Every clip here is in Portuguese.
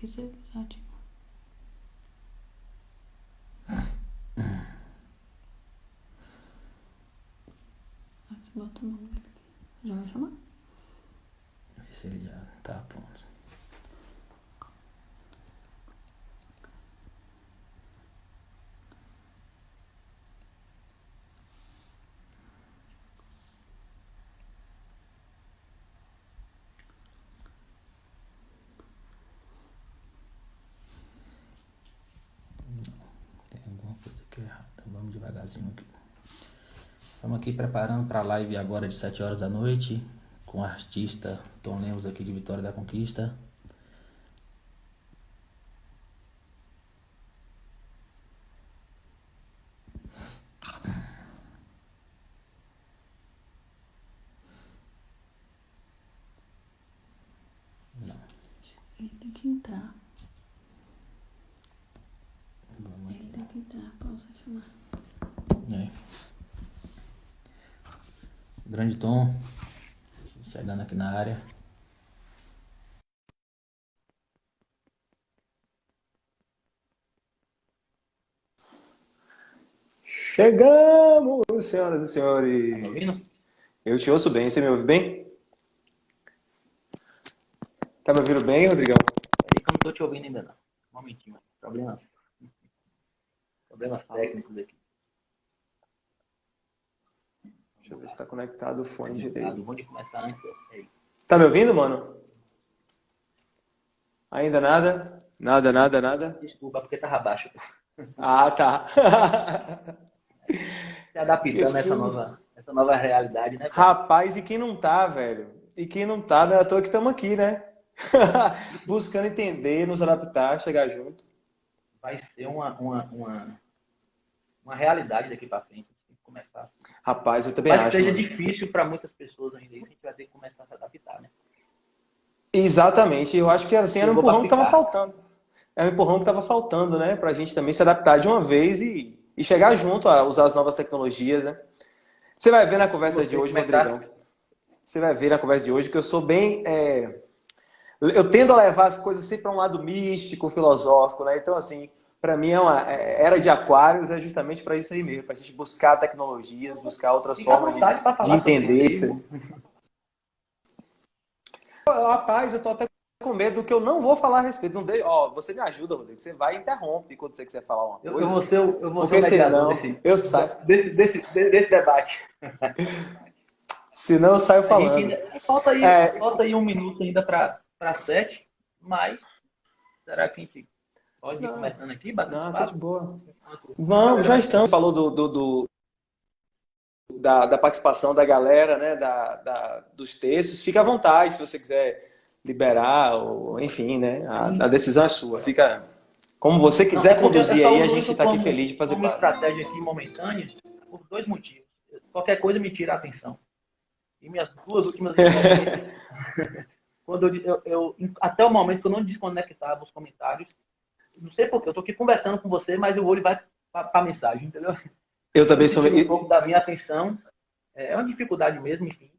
que você desativa. Aí você bota o nome dele. Já vai chamar? Vê se ele já tá pronto. Tem alguma coisa aqui errada. Então vamos devagarzinho aqui. Estamos aqui preparando para a live agora de 7 horas da noite, com o artista Tom Lemos aqui de Vitória da Conquista. Ele tem que entrar. Vamos Ele tem que entrar pra você chamar. É. Grande Tom, chegando aqui na área. Chegamos, senhoras e Tá senhores. me ouvindo? Eu te ouço bem. Você me ouve bem? Tá me ouvindo bem, Rodrigão? Peraí que eu não tô te ouvindo ainda não. Um momentinho. Problemas técnicos aqui. Deixa eu ver se tá conectado o fone Conectado. direito. Vamos começar antes. Aí. Tá me ouvindo, mano? Ainda nada? Nada? Desculpa, porque tava baixo. Ah, tá. Se adaptando a Esqueci. essa nova realidade, né, velho? Rapaz, e quem não tá, velho? E quem não tá, não é à toa que estamos aqui, né? Buscando entender, nos adaptar, chegar junto. Vai ser uma realidade daqui pra frente. Tem que começar. Rapaz, eu também Mas acho, seja mano. difícil para muitas pessoas ainda, isso a gente vai ter que começar a se adaptar, né? Exatamente, eu acho que assim, era um Chegou para empurrão que estava ficar. faltando. Era um empurrão que estava faltando, né? Pra gente também se adaptar de uma vez e chegar junto a usar as novas tecnologias, né? Você vai ver na E conversa de você hoje, começar. Rodrigão. Você vai ver na conversa de hoje que eu sou bem. Eu tendo a levar as coisas sempre para um lado místico, filosófico, né? Então, assim, para mim era de Aquários é justamente para isso aí mesmo, para a gente buscar tecnologias, buscar outras Fica à formas vontade para de falar sobre isso entender aí. isso aí. Rapaz, eu tô até com medo do que eu não vou falar a respeito. Não dei, ó, você me ajuda, Rodrigo. Você vai e interrompe quando você quiser falar uma Eu coisa, vou ser o porque mediador senão eu saio, desse debate. senão eu saio A gente falando. ainda. É, Falta aí um minuto ainda para 7, mas será que a gente pode ir não, começando aqui, batendo não, tá de papo? boa. A Vamos, galera já vai estamos. chegando. Falou da participação da galera, né? Dos textos. Fica à vontade se você quiser liberar, ou enfim, né? A Sim. decisão é sua. Fica como você Não, é quiser porque eu conduzir só aí, a uso gente isso está aqui feliz de fazer como parte. estratégia aqui momentânea por dois motivos. Qualquer coisa me tira a atenção. E minhas duas últimas experiências, quando até o momento que eu não desconectava os comentários, não sei porquê, eu estou aqui conversando com você, mas o olho vai para a mensagem, entendeu? Eu também Isso sou. tira um pouco da minha atenção. É uma dificuldade mesmo, enfim.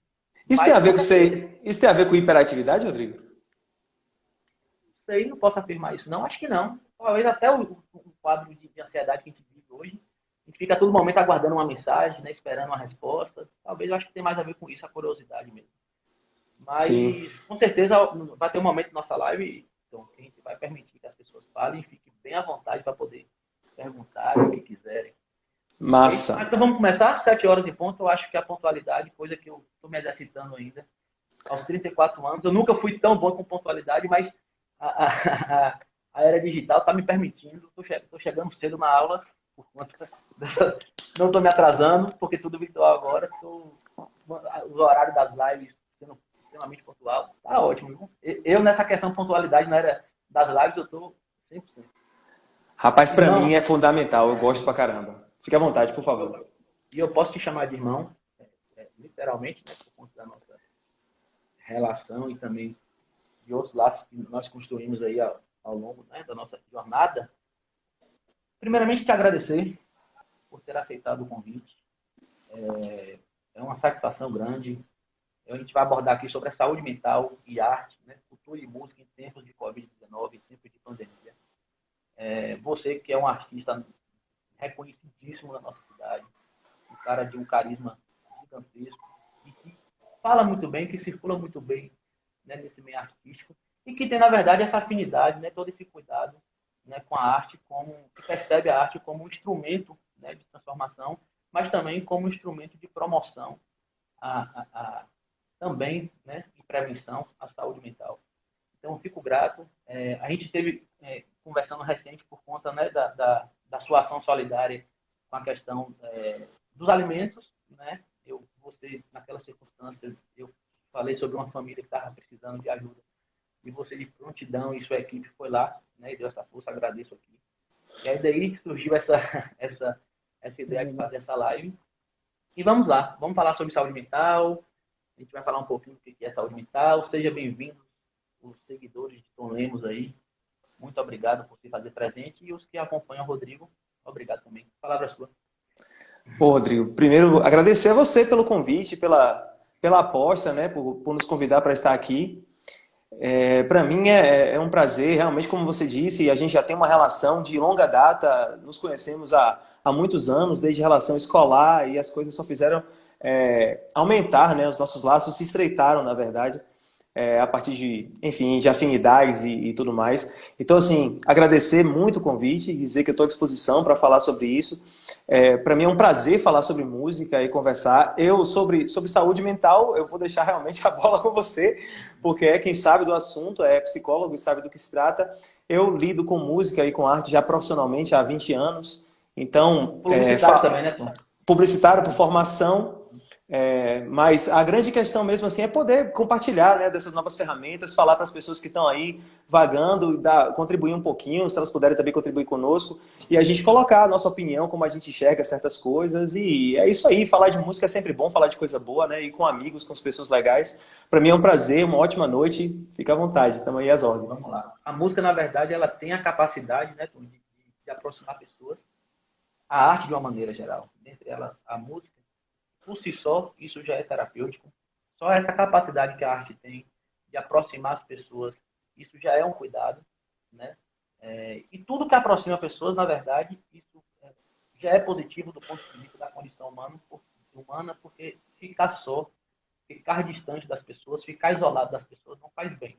Isso tem Mas a ver com com certeza, você. Isso tem a ver com hiperatividade, Rodrigo? isso aí não posso afirmar isso, não. Acho que não. Talvez até o quadro de ansiedade que a gente vive hoje, a gente fica a todo momento aguardando uma mensagem, né, esperando uma resposta. Talvez eu acho que tem mais a ver com isso, a curiosidade mesmo. Sim. Mas, com certeza, vai ter um momento na nossa live então, que a gente vai permitir que as pessoas falem e fiquem bem à vontade para poder perguntar o que quiserem. Ok? Massa. Mas então vamos começar, 7 horas em ponto. Eu acho que a pontualidade, coisa que eu estou me exercitando ainda, aos 34 anos. Eu nunca fui tão bom com pontualidade, mas a era digital está me permitindo. Estou chegando cedo na aula, por conta não estou me atrasando, porque tudo virtual agora. Os horários das lives sendo extremamente pontual. Tá ótimo. Eu, nessa questão de pontualidade, na era das lives, eu estou 100%. Rapaz, pra mim Irmão, é fundamental. Eu gosto pra caramba. Fique à vontade, por favor. e eu posso te chamar de irmão, literalmente, né, por conta da nossa relação e também de outros laços que nós construímos aí ao longo, né, da nossa jornada. Primeiramente, te agradecer por ter aceitado o convite. É uma satisfação grande. A gente vai abordar aqui sobre a saúde mental e arte, né, cultura e música em tempos de Covid-19, em tempos de Você que é um artista reconhecidíssimo na nossa cidade, um cara de um carisma gigantesco, e que fala muito bem, que circula muito bem, né, nesse meio artístico, e que tem, na verdade, essa afinidade, né, todo esse cuidado, né, com a arte, que percebe a arte como um instrumento, né, de transformação, mas também como um instrumento de promoção também, né, de prevenção à saúde mental. Então, eu fico grato. A gente esteve conversando recente por conta, né, da sua ação solidária com a questão dos alimentos, né? Você, naquela circunstância, eu falei sobre uma família que estava precisando de ajuda, e você, de prontidão, e sua equipe foi lá, né, e deu essa força, agradeço aqui. E aí daí que surgiu essa ideia de fazer essa live. E vamos lá, vamos falar sobre saúde mental. A gente vai falar um pouquinho do que é saúde mental. Seja bem-vindo, os seguidores de Tom Lemos aí. Muito obrigado por se fazer presente. E os que acompanham o Rodrigo, obrigado também. Palavra sua. Pô, Rodrigo, primeiro agradecer a você pelo convite, pela aposta, né, por nos convidar para estar aqui. Para mim é um prazer, realmente, como você disse, a gente já tem uma relação de longa data, nos conhecemos há muitos anos, desde relação escolar, e as coisas só fizeram aumentar, né, os nossos laços se estreitaram, na verdade, a partir de, enfim, de afinidades e tudo mais. Então, assim, agradecer muito o convite, dizer que eu estou à disposição para falar sobre isso. Para mim é um prazer falar sobre música e conversar. Sobre saúde mental, eu vou deixar realmente a bola com você, porque quem sabe do assunto, é psicólogo e sabe do que se trata. Eu lido com música e com arte já profissionalmente há 20 anos. Então, publicitário também, né, Tom? Publicitário por formação. Mas a grande questão mesmo assim é poder compartilhar, né, dessas novas ferramentas, falar para as pessoas que estão aí vagando, contribuir um pouquinho, se elas puderem também contribuir conosco, e a gente colocar a nossa opinião, como a gente enxerga certas coisas, e é isso aí. Falar de música é sempre bom, falar de coisa boa, né, e com amigos, com as pessoas legais. Para mim é um prazer, uma ótima noite, fica à vontade, estamos aí às ordens. Vamos lá. A música, na verdade, ela tem a capacidade, né, Tom, de aproximar pessoas, a arte de uma maneira geral, dentre elas a música. Por si só, isso já é terapêutico. Só essa capacidade que a arte tem de aproximar as pessoas, isso já é um cuidado, né? E tudo que aproxima pessoas, na verdade, isso já é positivo do ponto de vista da condição humana, porque ficar só, ficar distante das pessoas, ficar isolado das pessoas não faz bem.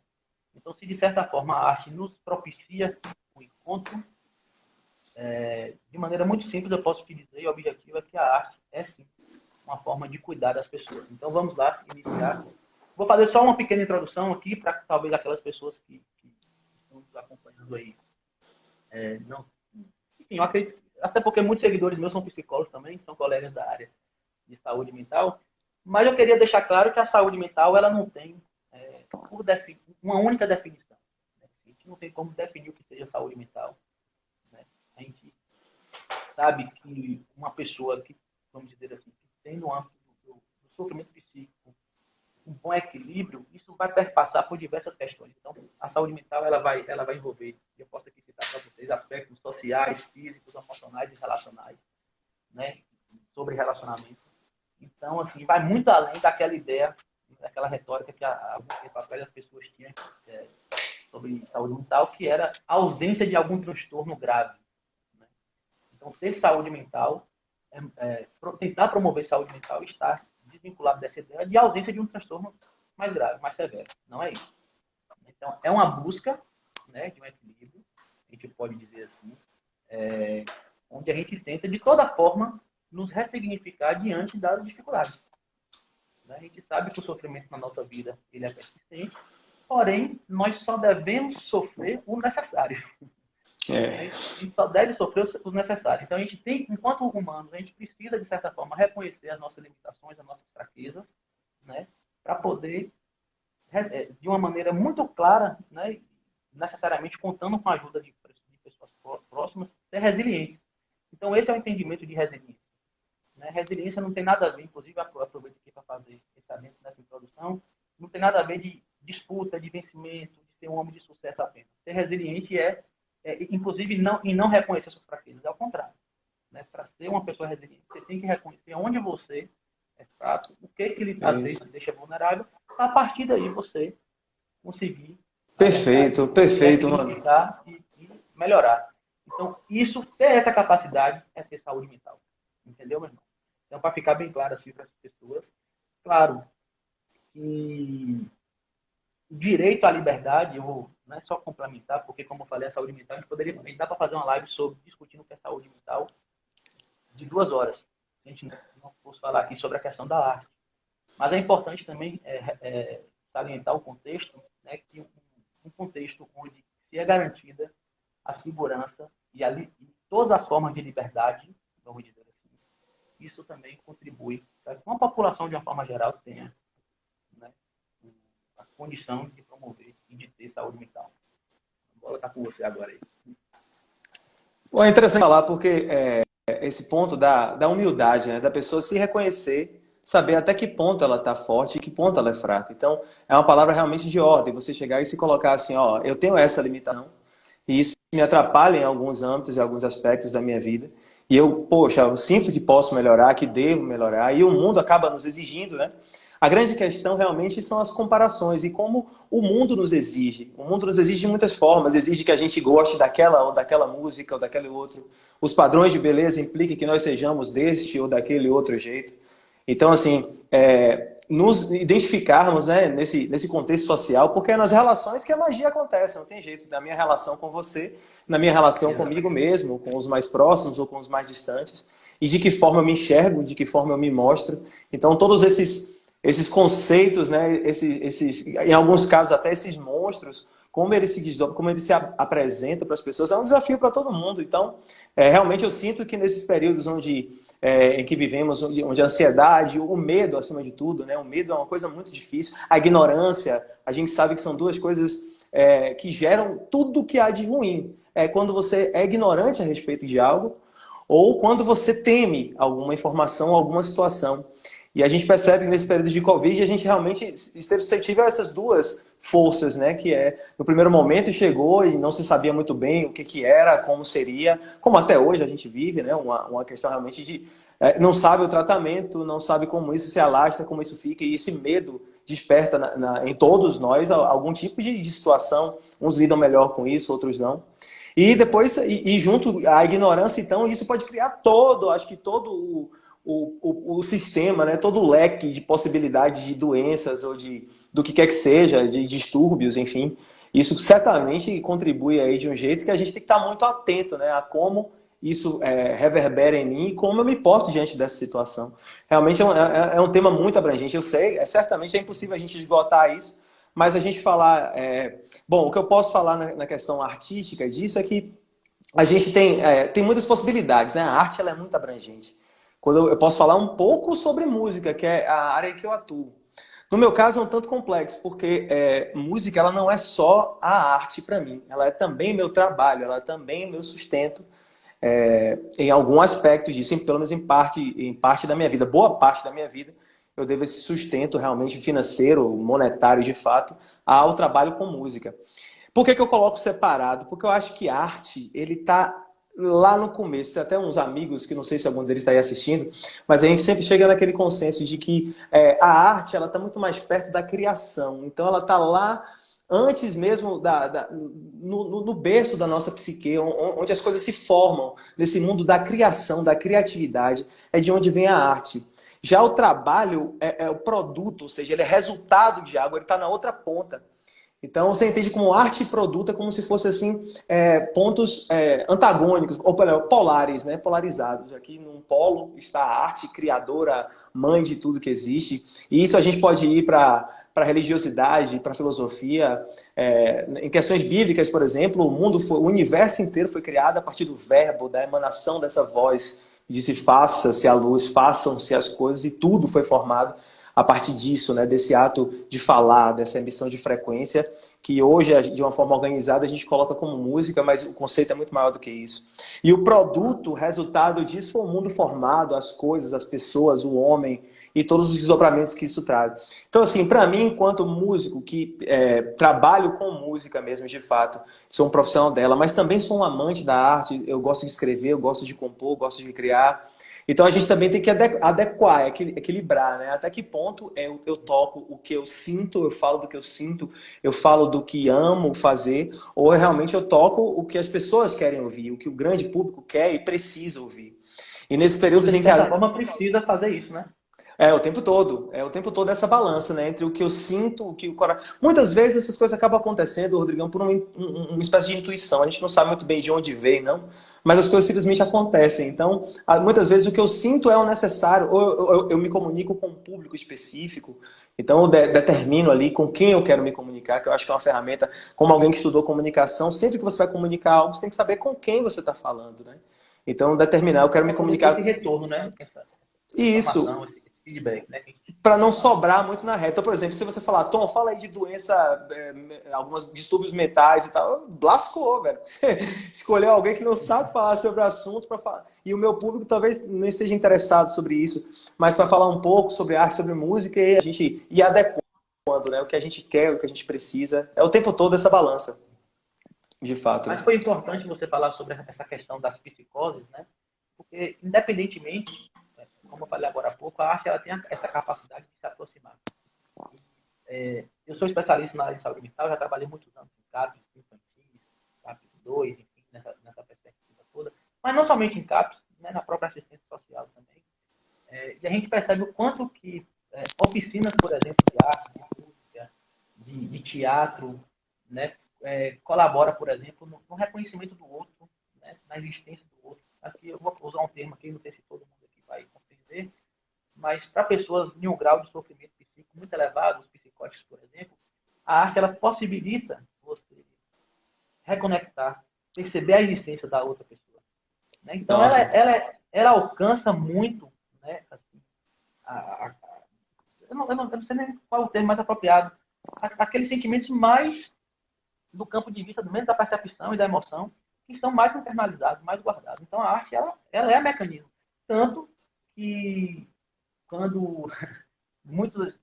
Então, se de certa forma a arte nos propicia o encontro, de maneira muito simples, eu posso te dizer, e o objetivo é que a arte é sim uma forma de cuidar das pessoas. Então, vamos lá, iniciar. Vou fazer só uma pequena introdução aqui, para que talvez aquelas pessoas que estão nos acompanhando aí não... Enfim, eu acredito, até porque muitos seguidores meus são psicólogos também, são colegas da área de saúde mental, mas eu queria deixar claro que a saúde mental, ela não tem uma única definição. Né? A gente não tem como definir o que seja saúde mental. Né? A gente sabe que uma pessoa que, vamos dizer assim, tem no âmbito do sofrimento psíquico um bom equilíbrio, isso vai perpassar por diversas questões. Então, a saúde mental ela vai envolver, eu posso aqui citar para vocês, aspectos sociais, físicos, emocionais e relacionais, né, sobre relacionamento. Então, assim, vai muito além daquela ideia, daquela retórica que há algum tempo atrás as pessoas tinham sobre saúde mental, que era a ausência de algum transtorno grave. Né? Então, ter saúde mental, tentar promover saúde mental, está desvinculado dessa ideia de ausência de um transtorno mais grave, mais severo. Não é isso. Então, é uma busca, né, de um equilíbrio, a gente pode dizer assim, onde a gente tenta, de toda forma, nos ressignificar diante das dificuldades. Né? A gente sabe que o sofrimento na nossa vida ele é persistente, porém, nós só devemos sofrer o necessário. A gente só deve sofrer o necessário. Então, a gente tem, enquanto humanos, a gente precisa, de certa forma, reconhecer as nossas limitações, as nossas fraquezas, né, para poder, de uma maneira muito clara, né, necessariamente contando com a ajuda de pessoas próximas, ser resiliente. Então, esse é o entendimento de resiliência. Né? Resiliência não tem nada a ver, inclusive, aproveito aqui para fazer esse adendo nessa introdução, não tem nada a ver de disputa, de vencimento, de ser um homem de sucesso apenas. Ser resiliente inclusive, não reconhecer suas fraquezas. É o contrário. Né? Para ser uma pessoa resiliente, você tem que reconhecer onde você é fraco, o que lhe às vezes te deixa vulnerável, para a partir daí você conseguir perfeito, mano. E melhorar. Então, ter essa capacidade é ter saúde mental. Entendeu, meu irmão? Então, para ficar bem claro assim para as pessoas, claro que o direito à liberdade, não é só complementar, porque, como eu falei, a saúde mental, a gente dá para fazer uma live sobre discutindo o que é saúde mental de 2 horas. A gente não fosse falar aqui sobre a questão da arte. Mas é importante também salientar o contexto, né, que um contexto onde se é garantida a segurança e todas as formas de liberdade, vamos dizer assim, isso também contribui para que uma população, de uma forma geral, tenha, né, a condição de promover e de ter saúde mental. A bola está com você agora aí. Bom, é interessante falar porque esse ponto da humildade, né, da pessoa se reconhecer, saber até que ponto ela está forte e que ponto ela é fraca. Então, é uma palavra realmente de ordem, você chegar e se colocar assim, ó, eu tenho essa limitação, e isso me atrapalha em alguns âmbitos e alguns aspectos da minha vida. E eu sinto que posso melhorar, que devo melhorar, e o mundo acaba nos exigindo, né? A grande questão realmente são as comparações e como o mundo nos exige. O mundo nos exige de muitas formas, exige que a gente goste daquela ou daquela música ou daquele outro. Os padrões de beleza implicam que nós sejamos deste ou daquele outro jeito. Então, assim, nos identificarmos, né, nesse contexto social, porque é nas relações que a magia acontece, não tem jeito. Na minha relação com você, na minha relação comigo mesmo, com os mais próximos ou com os mais distantes, e de que forma eu me enxergo, de que forma eu me mostro. Então, todos esses conceitos, né, em alguns casos até esses monstros, como eles se desdobram, como eles se apresentam para as pessoas, é um desafio para todo mundo. Então, realmente eu sinto que nesses períodos em que vivemos, onde a ansiedade, o medo, acima de tudo, né? O medo é uma coisa muito difícil. A ignorância, a gente sabe que são duas coisas que geram tudo que há de ruim. É quando você é ignorante a respeito de algo ou quando você teme alguma informação, alguma situação. E a gente percebe que nesse período de Covid a gente realmente esteve suscetível a essas duas forças, né? Que no primeiro momento chegou e não se sabia muito bem o que era, como seria, como até hoje a gente vive, né? Uma questão realmente de não sabe o tratamento, não sabe como isso se alastra, como isso fica, e esse medo desperta em todos nós algum tipo de situação. Uns lidam melhor com isso, outros não. E depois, junto à ignorância, então, isso pode criar acho que todo o sistema, né? Todo o leque de possibilidades de doenças ou do que quer que seja, de distúrbios, enfim. Isso certamente contribui aí de um jeito que a gente tem que estar muito atento, né? A como isso reverbera em mim e como eu me porto diante dessa situação. Realmente é um tema muito abrangente. Eu sei, certamente é impossível a gente esgotar isso, mas a gente falar... Bom, o que eu posso falar na questão artística disso é que a gente tem muitas possibilidades, né? A arte ela é muito abrangente. Quando eu posso falar um pouco sobre música, que é a área em que eu atuo. No meu caso é um tanto complexo, porque música ela não é só a arte para mim. Ela é também meu trabalho, ela é também meu sustento em algum aspecto disso, pelo menos em parte da minha vida. Boa parte da minha vida eu devo esse sustento realmente financeiro, monetário de fato, ao trabalho com música. Por que eu coloco separado? Porque eu acho que arte, ele está lá no começo. Tem até uns amigos, que não sei se algum deles está aí assistindo, mas a gente sempre chega naquele consenso de que a arte ela está muito mais perto da criação. Então ela está lá antes mesmo no berço da nossa psique, onde as coisas se formam, nesse mundo da criação, da criatividade, é de onde vem a arte. Já o trabalho é o produto, ou seja, ele é resultado de algo, ele está na outra ponta. Então você entende como arte e produto é como se fosse assim pontos antagônicos, ou polares, né? Polarizados. Aqui num polo está a arte criadora, mãe de tudo que existe. E isso a gente pode ir para a religiosidade, para a filosofia. Em questões bíblicas, por exemplo, o universo inteiro foi criado a partir do verbo, da emanação dessa voz. Disse faça-se a luz, façam-se as coisas, e tudo foi formado a partir disso, né, desse ato de falar, dessa emissão de frequência, que hoje, de uma forma organizada, a gente coloca como música, mas o conceito é muito maior do que isso. E o produto, o resultado disso foi o mundo formado, as coisas, as pessoas, o homem e todos os desdobramentos que isso traz. Então, assim, para mim, enquanto músico, que trabalho com música mesmo, de fato, sou um profissional dela, mas também sou um amante da arte, eu gosto de escrever, eu gosto de compor, eu gosto de criar. Então a gente também tem que adequar, equilibrar, né? Até que ponto eu toco o que eu sinto, eu falo do que eu sinto, eu falo do que amo fazer, ou realmente eu toco o que as pessoas querem ouvir, o que o grande público quer e precisa ouvir. E nesses períodos Você, em de que certa forma, precisa fazer isso, né? é o tempo todo essa balança, né? Entre o que eu sinto, o que o coração. Muitas vezes essas coisas acabam acontecendo, Rodrigão, por uma espécie de intuição. A gente não sabe muito bem de onde vem, não, mas as coisas simplesmente acontecem. Então, muitas vezes o que eu sinto é o necessário, ou eu me comunico com um público específico, então eu determino ali com quem eu quero me comunicar, que eu acho que é uma ferramenta, como alguém que estudou comunicação, sempre que você vai comunicar algo, você tem que saber com quem você está falando, né? Então, determinar, eu quero me Quando tem esse comunicar. retorno, né? Essa Isso. informação, esse feedback, né? Para não sobrar muito na reta. Então, por exemplo, se você falar, Tom, fala aí de doença, alguns distúrbios mentais e tal, lascou, velho. Você escolheu alguém que não sabe falar sobre o assunto para falar. E o meu público talvez não esteja interessado sobre isso, mas para falar um pouco sobre arte, sobre música, e a gente ir adequando, né? O que a gente quer, o que a gente precisa. É o tempo todo essa balança, de fato. Mas foi importante você falar sobre essa questão das psicoses, né? Porque, independentemente, como eu falei agora há pouco, a arte ela tem essa capacidade de se aproximar. Eu sou especialista na área de saúde mental, já trabalhei muitos anos em CAPS infantis, CAPS 2, enfim, nessa perspectiva toda. Mas não somente em CAPS, né, na própria assistência social também. E a gente percebe o quanto que oficinas, por exemplo, de arte, de música, de teatro, né, colabora, por exemplo, no reconhecimento do outro, né, na existência do outro. Aqui eu vou usar um termo aqui, não sei se todo mundo aqui vai compreender, mas para pessoas em um grau de sofrimento psíquico muito elevado, os psicóticos, por exemplo, a arte ela possibilita você reconectar, perceber a existência da outra pessoa. Né? Então ela alcança muito, né, assim, eu não sei nem qual é o termo mais apropriado, aqueles sentimentos mais do campo de vista, do menos da percepção e da emoção, que estão mais internalizados, mais guardados. Então a arte ela é mecanismo. Tanto que quando muitos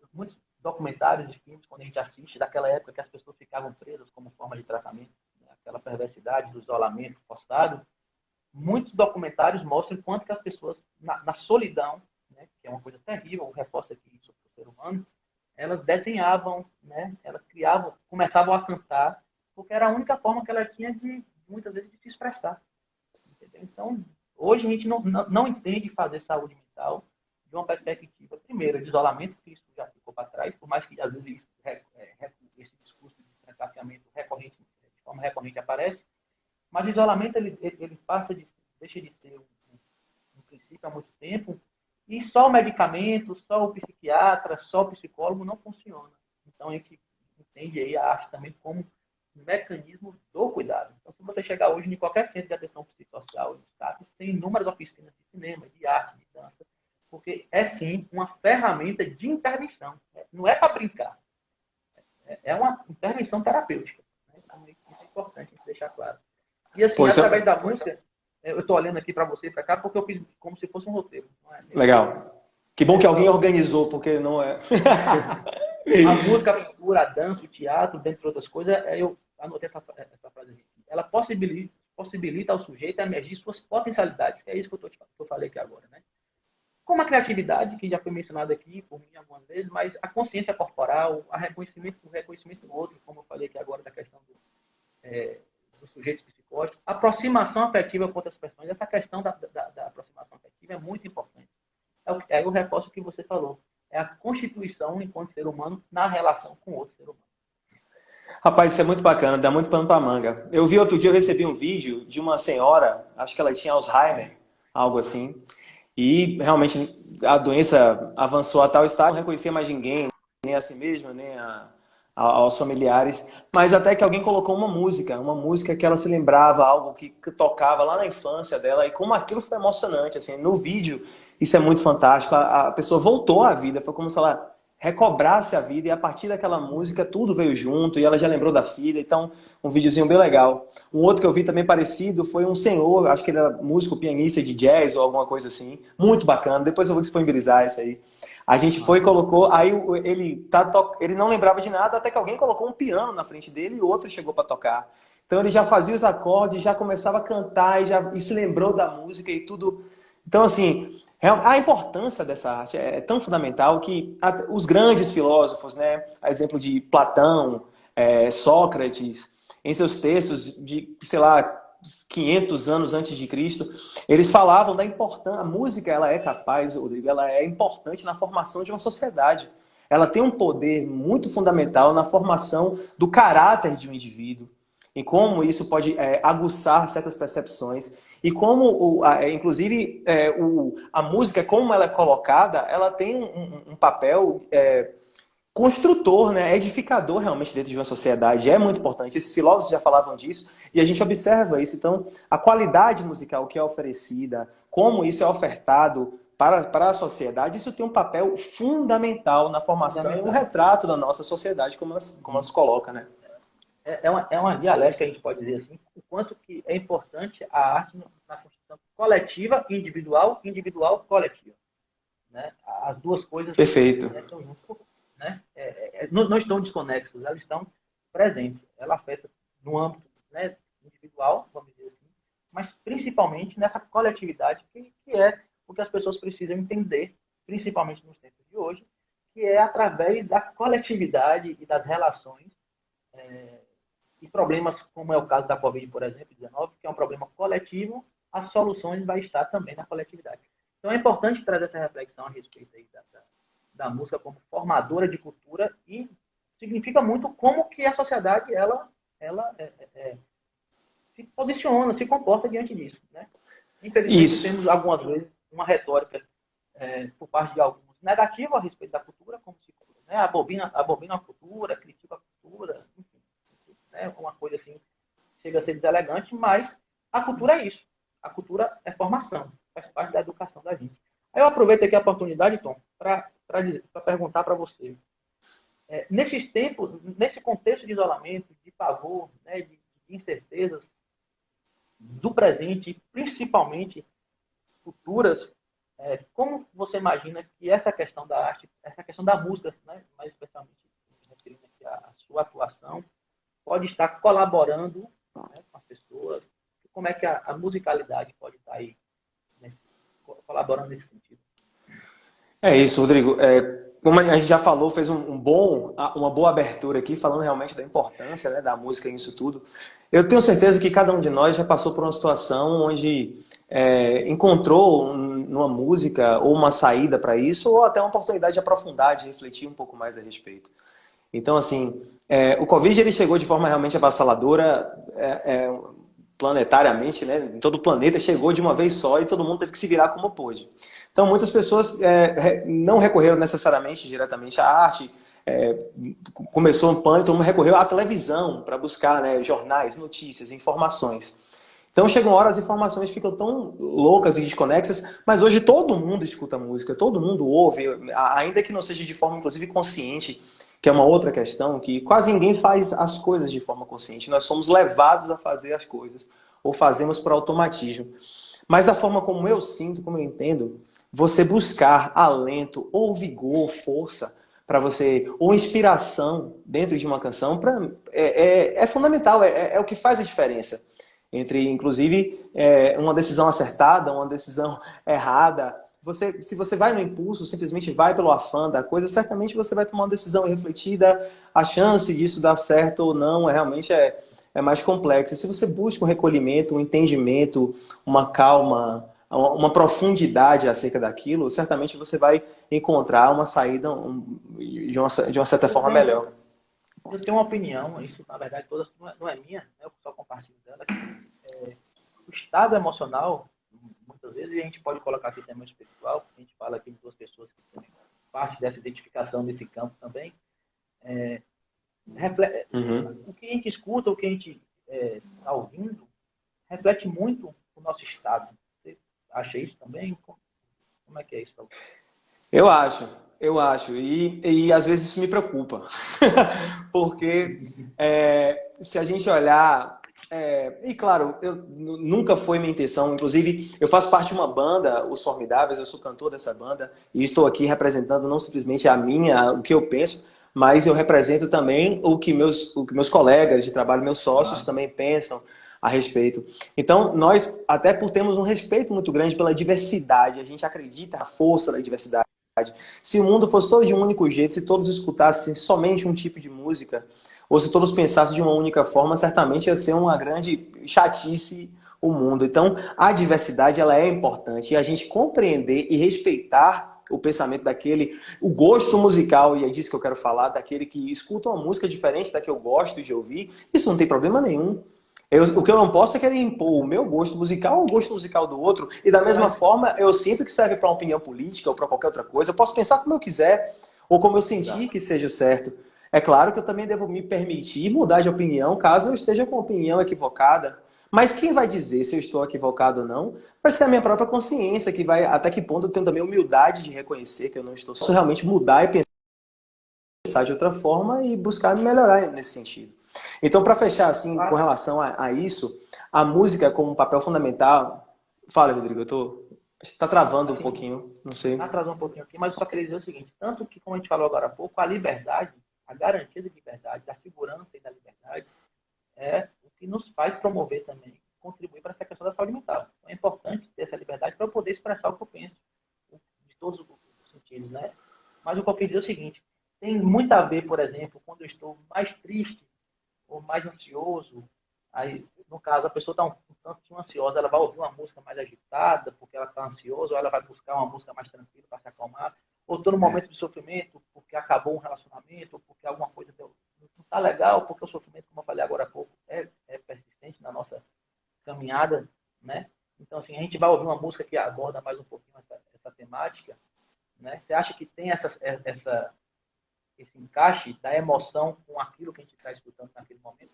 documentários e filmes, quando a gente assiste, daquela época que as pessoas ficavam presas como forma de tratamento, né, aquela perversidade do isolamento forçado, muitos documentários mostram quanto que as pessoas, na solidão, né, que é uma coisa terrível, reforça aqui isso para o ser humano, elas desenhavam, né, elas criavam, começavam a cantar, porque era a única forma que ela tinha de, muitas vezes, de se expressar. Entendeu? Então, hoje a gente não entende fazer saúde mental de uma perspectiva, primeiro, de isolamento, que isso já ficou para trás, por mais que às vezes esse discurso de trancafiamento recorrente, de forma recorrente aparece, mas o isolamento ele deixa de ser um princípio há muito tempo, e só o medicamento, só o psiquiatra, só o psicólogo não funciona. Então a gente entende aí a arte também como um mecanismo do cuidado. Então, se você chegar hoje em qualquer centro de atenção psicossocial, tem inúmeras oficinas de cinema, de arte, de dança, porque é sim uma ferramenta de intervenção. Não é para brincar. É uma intervenção terapêutica. Né? Então, isso é importante a gente deixar claro. E assim, através da música, eu estou olhando aqui para você e para cá, porque eu fiz como se fosse um roteiro. Não é? Legal. Que bom que alguém organizou, porque não é. A música, a pintura, a dança, o teatro, dentre outras coisas, eu anotei essa frase aqui. Ela possibilita ao sujeito emergir suas potencialidades, que é isso que eu falei aqui agora, né? Como a criatividade, que já foi mencionada aqui por mim algumas vezes, mas a consciência corporal, o reconhecimento do outro, como eu falei aqui agora da questão dos sujeitos psicóticos, a aproximação afetiva com outras pessoas, essa questão da aproximação afetiva é muito importante. É o reforço que você falou. É a constituição enquanto ser humano na relação com outro ser humano. Rapaz, isso é muito bacana, dá muito pano pra manga. Eu vi outro dia, eu recebi um vídeo de uma senhora, acho que ela tinha Alzheimer, algo assim, e realmente a doença avançou a tal estágio, não reconhecia mais ninguém, nem a si mesma, nem aos familiares, mas até que alguém colocou uma música que ela se lembrava, algo que tocava lá na infância dela, e como aquilo foi emocionante, assim, no vídeo, isso é muito fantástico, a pessoa voltou à vida, foi como se ela recobrasse a vida, e a partir daquela música tudo veio junto, e ela já lembrou da filha, então um videozinho bem legal. Um outro que eu vi também parecido foi um senhor, acho que ele era músico, pianista de jazz ou alguma coisa assim, muito bacana, depois eu vou disponibilizar isso aí. A gente foi e colocou, aí ele não lembrava de nada, até que alguém colocou um piano na frente dele e outro chegou para tocar. Então ele já fazia os acordes, já começava a cantar e se lembrou da música e tudo Então, assim, a importância dessa arte é tão fundamental que os grandes filósofos, né, a exemplo de Platão, Sócrates, em seus textos de, sei lá, 500 anos antes de Cristo, eles falavam da importância, a música ela é capaz, Rodrigo, ela é importante na formação de uma sociedade. Ela tem um poder muito fundamental na formação do caráter de um indivíduo, e como isso pode aguçar certas percepções, e como, inclusive, a música, como ela é colocada, ela tem um papel construtor, né, edificador realmente dentro de uma sociedade. É muito importante. Esses filósofos já falavam disso, e a gente observa isso. Então, a qualidade musical que é oferecida, como isso é ofertado para a sociedade, isso tem um papel fundamental na formação e no retrato da nossa sociedade, como ela se coloca, né? É uma dialética, a gente pode dizer assim, o quanto que é importante a arte na construção coletiva, individual, coletiva. Né? As duas coisas Perfeito. Estão juntas, né? Não estão desconexas, elas estão presentes. Ela afeta no âmbito, né, individual, vamos dizer assim, mas principalmente nessa coletividade, que é o que as pessoas precisam entender, principalmente nos tempos de hoje, que é através da coletividade e das relações e problemas, como é o caso da Covid, por exemplo, 19, que é um problema coletivo, as soluções vai estar também na coletividade. Então é importante trazer essa reflexão a respeito aí da música como formadora de cultura, e significa muito como que a sociedade ela se posiciona, se comporta diante disso. Né? Infelizmente, temos algumas vezes uma retórica por parte de alguns negativa a respeito da cultura, como se, né, abobina a cultura, critica a cultura, enfim. Uma coisa assim, chega a ser deselegante, mas a cultura é isso. A cultura é formação, faz parte da educação da gente. Aí eu aproveito aqui a oportunidade, Tom, para perguntar para você. Nesses tempos, nesse contexto de isolamento, de pavor, né, de incertezas do presente e principalmente futuras, como você imagina que essa questão da arte, essa questão da música, né, mais especialmente referindo aqui a sua atuação, pode estar colaborando, né, com as pessoas? Como é que a musicalidade pode estar aí colaborando nesse sentido? É isso, Rodrigo. Como a gente já falou, fez uma boa abertura aqui, falando realmente da importância, né, da música nisso tudo. Eu tenho certeza que cada um de nós já passou por uma situação onde encontrou numa música ou uma saída para isso, ou até uma oportunidade de aprofundar, de refletir um pouco mais a respeito. Então, assim, o Covid ele chegou de forma realmente avassaladora, planetariamente, né? Em todo o planeta, chegou de uma vez só e todo mundo teve que se virar como pôde. Então, muitas pessoas não recorreram necessariamente diretamente à arte. Começou um pânico, todo mundo recorreu à televisão para buscar, né, jornais, notícias, informações. Então, chegam horas, as informações ficam tão loucas e desconexas, mas hoje todo mundo escuta música, todo mundo ouve, ainda que não seja de forma, inclusive, consciente, que é uma outra questão, que quase ninguém faz as coisas de forma consciente. Nós somos levados a fazer as coisas, ou fazemos por automatismo. Mas da forma como eu sinto, como eu entendo, você buscar alento, ou vigor, força, para você, ou inspiração dentro de uma canção, é fundamental, é o que faz a diferença entre, inclusive, uma decisão acertada, uma decisão errada. Se você vai no impulso, simplesmente vai pelo afã da coisa, certamente você vai tomar uma decisão refletida. A chance disso dar certo ou não realmente é mais complexa. Se você busca um recolhimento, um entendimento, uma calma, uma profundidade acerca daquilo, certamente você vai encontrar uma saída de uma certa forma melhor. Eu tenho uma opinião, isso na verdade toda não é minha, né? Eu só compartilho dela. O estado emocional, muitas vezes, e a gente pode colocar aqui tema espiritual, porque a gente fala aqui de duas pessoas que têm parte dessa identificação nesse campo também. O que a gente escuta, o que a gente está ouvindo, reflete muito o nosso estado. Você acha isso também? Como é que é isso? Eu acho. E às vezes isso me preocupa. Porque se a gente olhar... e claro, nunca foi minha intenção. Inclusive, eu faço parte de uma banda, Os Formidáveis, eu sou cantor dessa banda, e estou aqui representando não simplesmente o que eu penso, mas eu represento também o que meus colegas de trabalho, meus sócios também pensam, a respeito. Então, nós, até por termos um respeito muito grande pela diversidade, a gente acredita na força da diversidade. Se o mundo fosse todo de um único jeito, se todos escutassem somente um tipo de música, ou se todos pensassem de uma única forma, certamente ia ser uma grande chatice o mundo. Então, a diversidade ela é importante e a gente compreender e respeitar o pensamento daquele, o gosto musical, e é disso que eu quero falar, daquele que escuta uma música diferente da que eu gosto de ouvir, isso não tem problema nenhum. O que eu não posso é querer impor o meu gosto musical ao gosto musical do outro. E da mesma forma, eu sinto que serve para uma opinião política ou para qualquer outra coisa. Eu posso pensar como eu quiser ou como eu sentir que seja certo. É claro que eu também devo me permitir mudar de opinião caso eu esteja com uma opinião equivocada. Mas quem vai dizer se eu estou equivocado ou não vai ser a minha própria consciência, que vai até que ponto eu tenho também humildade de reconhecer que eu não estou só realmente mudar e pensar de outra forma e buscar me melhorar nesse sentido. Então, para fechar, assim, com relação a isso, a música como um papel fundamental... Fala, Rodrigo, está travando um pouquinho, não sei. Está travando um pouquinho aqui, mas eu só queria dizer o seguinte, tanto que, como a gente falou agora há pouco, a liberdade, a garantia de liberdade, da segurança e da liberdade, é o que nos faz promover também, contribuir para essa questão da saúde mental. Então, é importante ter essa liberdade para eu poder expressar o que eu penso, de todos os sentidos, né? Mas o que eu queria dizer é o seguinte, tem muito a ver, por exemplo, quando eu estou mais triste, ou mais ansioso, aí, no caso, a pessoa está um tanto ansiosa, ela vai ouvir uma música mais agitada, porque ela está ansiosa, ou ela vai buscar uma música mais tranquila para se acalmar, ou estou no momento de sofrimento, porque acabou um relacionamento, ou porque alguma coisa não está legal, porque o sofrimento, como eu falei agora há pouco, é persistente na nossa caminhada, né? Então, assim, a gente vai ouvir uma música que aborda mais um pouquinho essa temática, né? Você acha que tem esse encaixe da emoção com aquilo que a gente está escutando naquele momento?